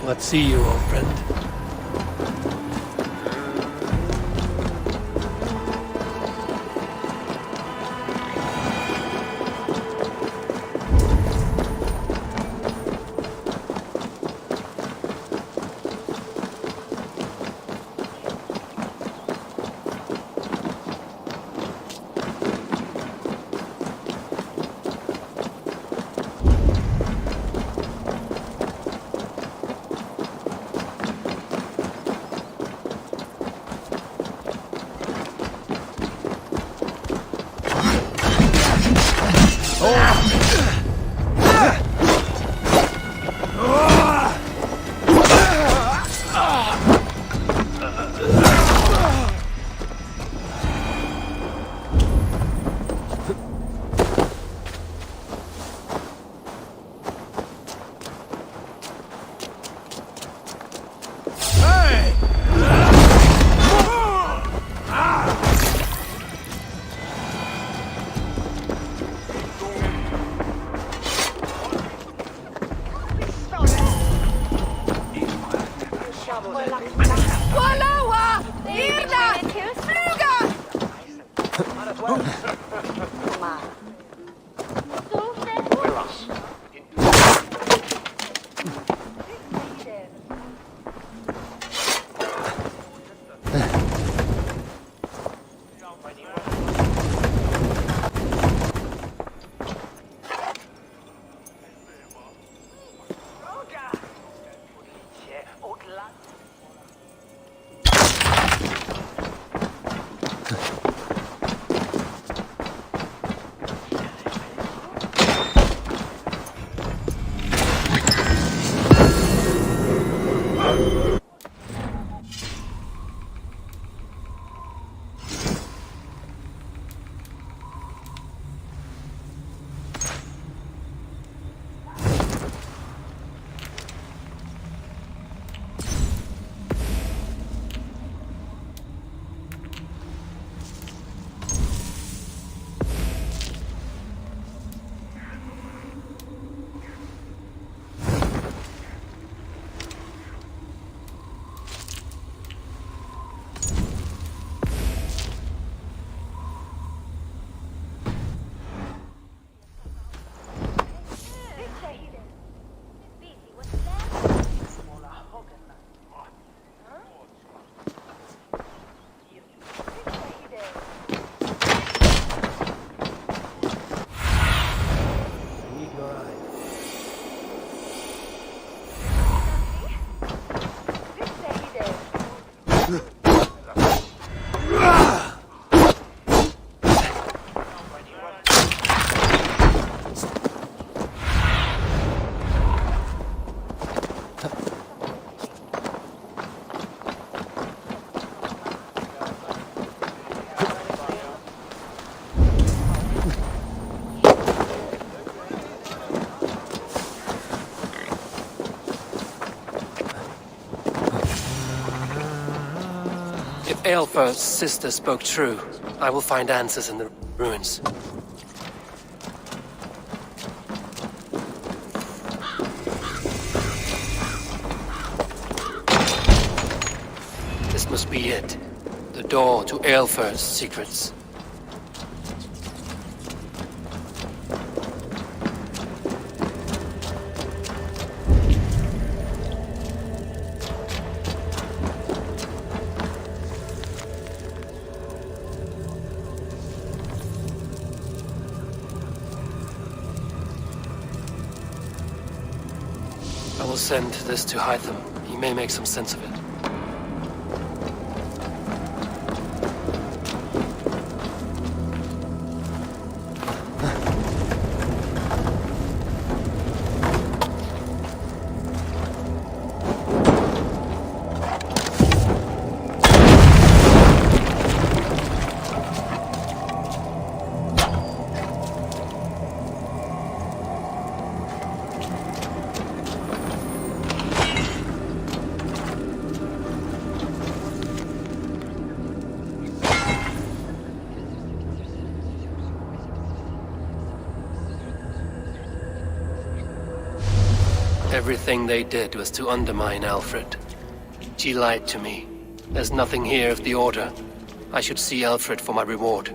What see you, old friend? Aelfir's sister spoke true. I will find answers in the ruins. must be it. The door to Aelfir's secrets. I will send this to Hytham. He may make some sense of it. Everything they did was to undermine Alfred. She lied to me. There's nothing here of the Order. I should see Alfred for my reward.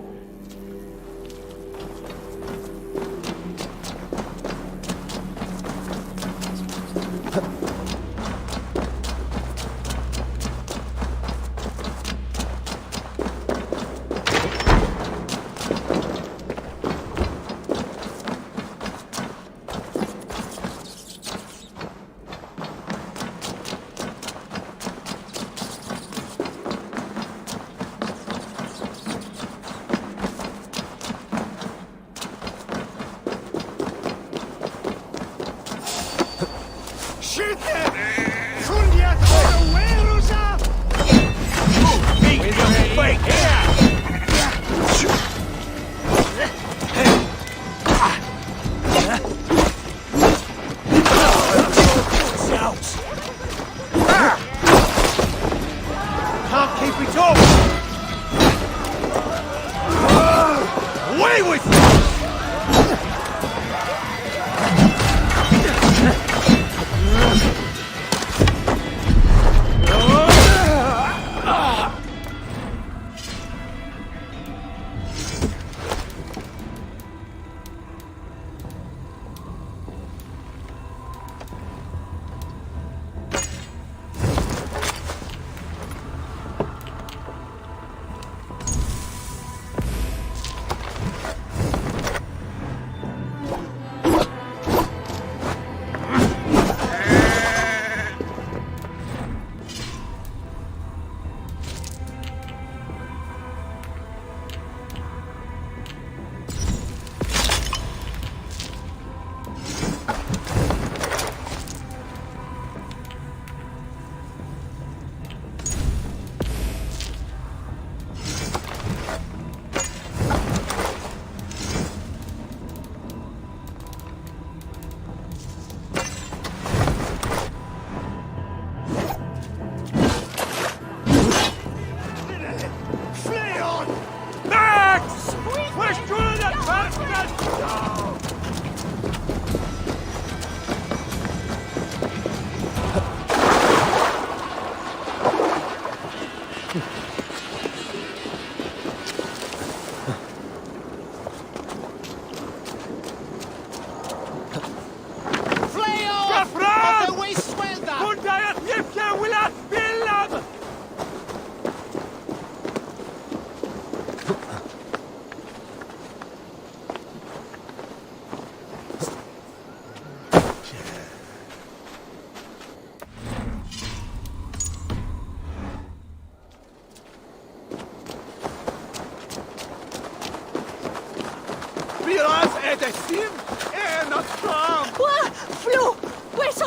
Flo! Questo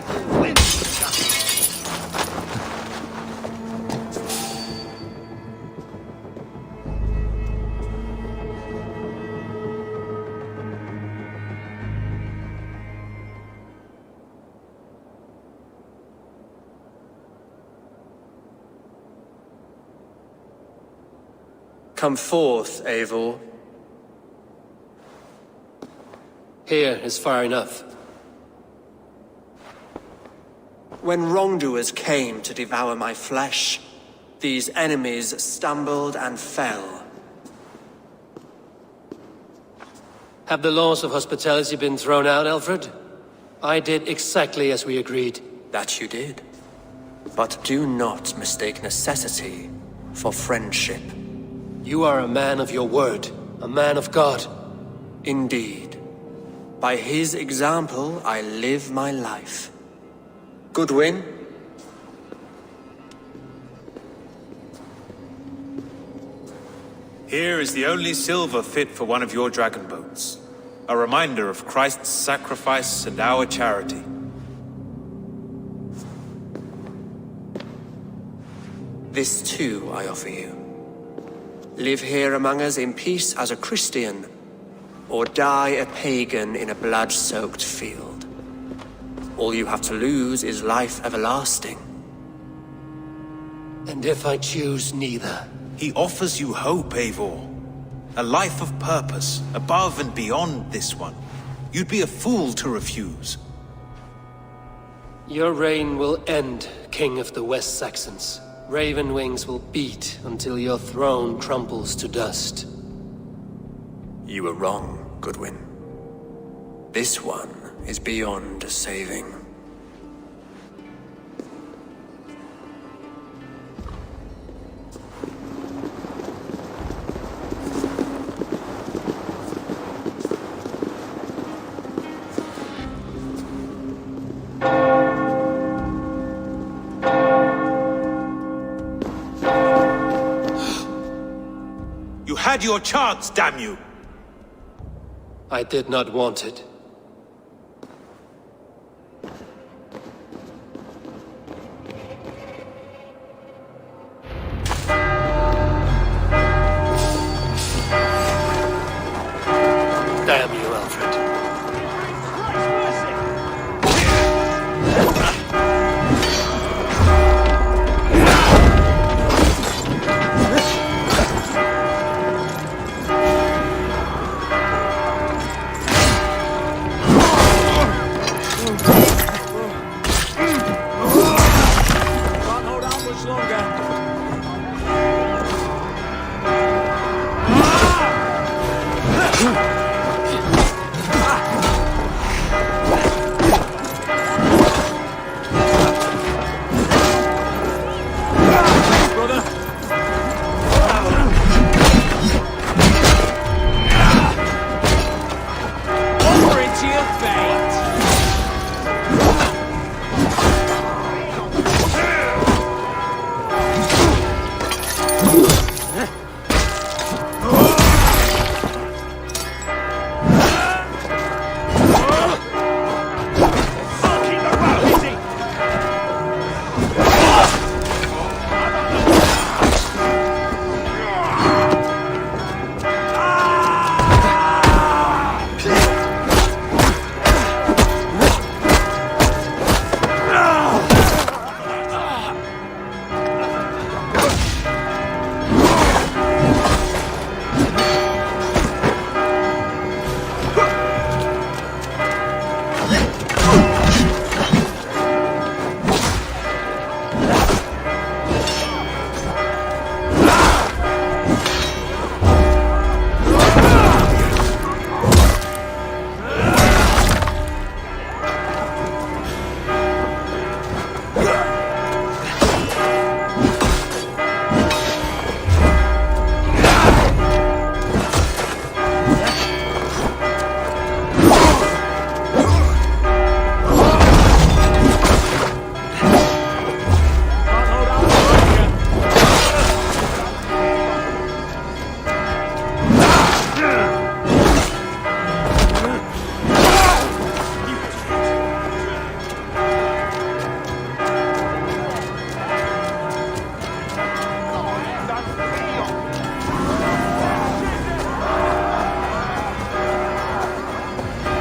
ferme!
Come forth, Eivor.
Here is far enough.
When wrongdoers came to devour my flesh, these enemies stumbled and fell.
Have the laws of hospitality been thrown out, Alfred? I did exactly as we agreed.
That you did. But do not mistake necessity for friendship.
You are a man of your word, a man of God.
Indeed. By his example, I live my life. Goodwin?
Here is the only silver fit for one of your dragon boats. A reminder of Christ's sacrifice and our charity.
This too I offer you. Live here among us in peace as a Christian, or die a pagan in a blood-soaked field. All you have to lose is life everlasting.
And if I choose neither?
He offers you hope, Eivor. A life of purpose, above and beyond this one. You'd be a fool to refuse.
Your reign will end, King of the West Saxons. Raven wings will beat until your throne crumbles to dust.
You were wrong, Goodwin. This one is beyond saving.
You had your chance, damn you!
I did not want it. Damn you, Alfred.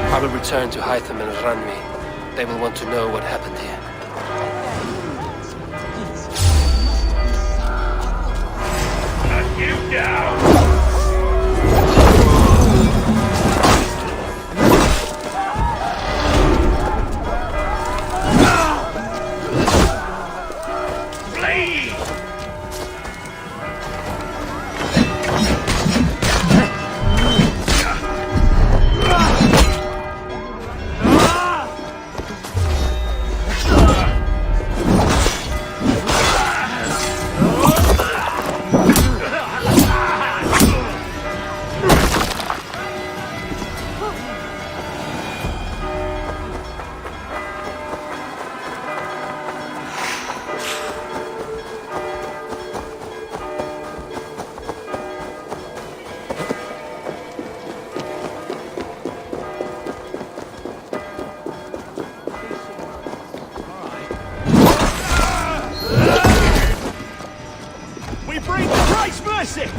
I will return to Hytham and Ranmi. They will want to know what happened here.
Cut you down!
mercy!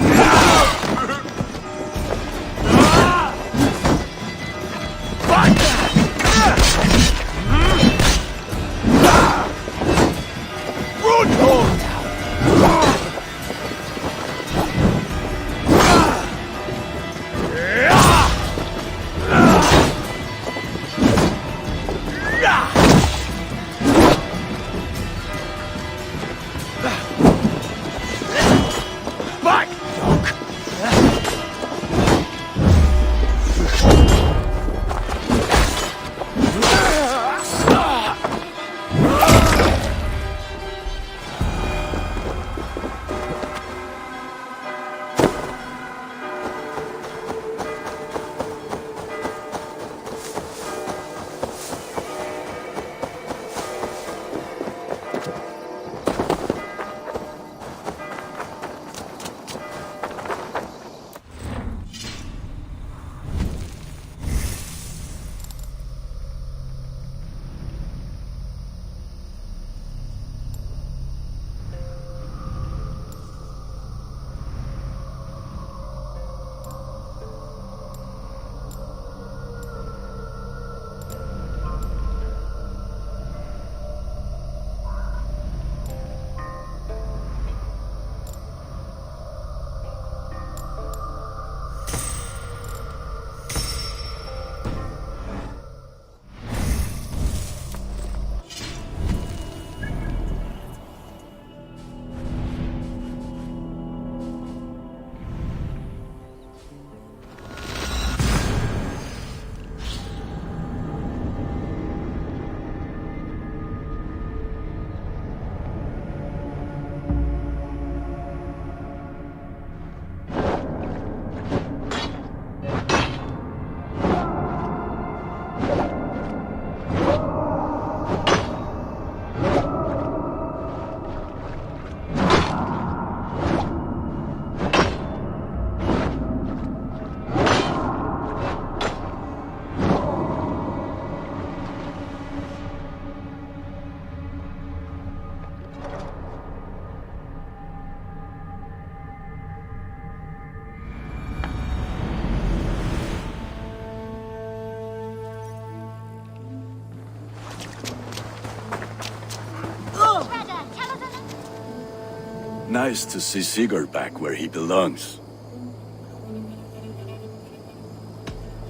Nice to see Sigurd back where he belongs.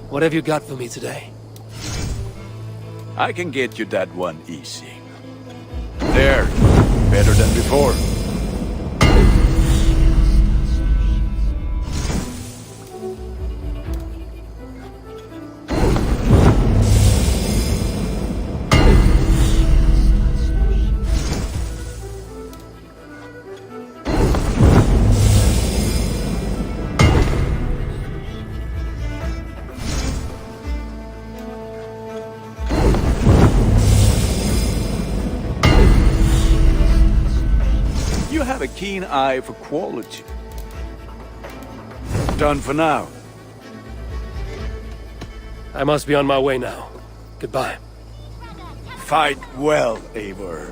What have you got for me today?
I can get you that one easy. There, better than before. You have a keen eye for quality. Done for now.
I must be on my way now. Goodbye.
Fight well, Eivor.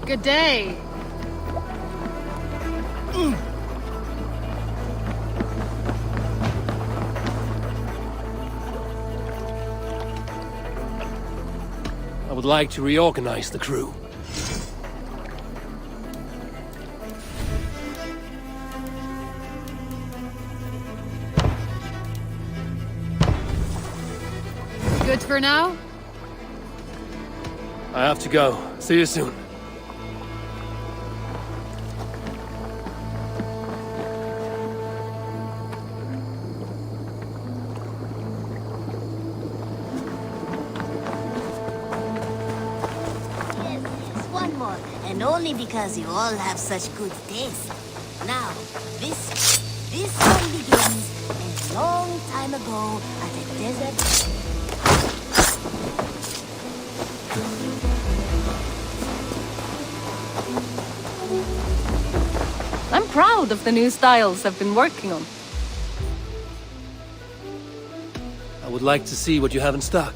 Good day.
I would like to reorganize the crew.
Good for now?
I have to go. See you soon.
One more, and only because you all have such good taste. Now, this one begins a long time ago at a desert.
I'm proud of the new styles I've been working on.
I would like to see what you have in stock.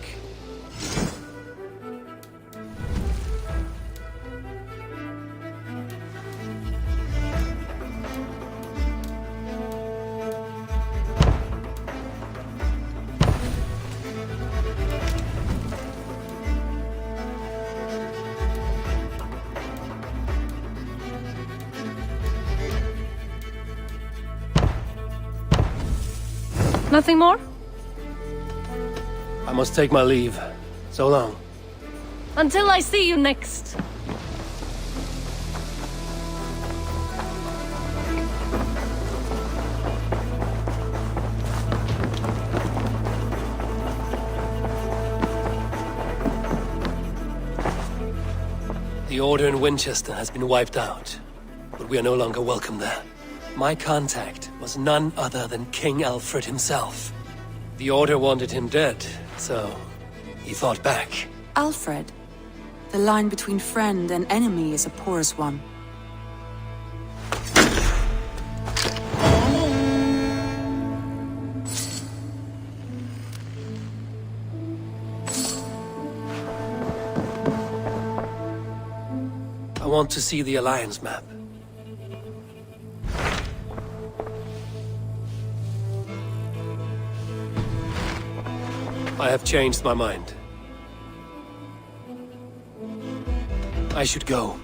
Nothing more?
I must take my leave. So long.
Until I see you next.
The Order in Winchester has been wiped out, but we are no longer welcome there. My contact was none other than King Alfred himself. The Order wanted him dead, so he fought back.
Alfred. The line between friend and enemy is a porous one.
I want to see the Alliance map. I have changed my mind. I should go.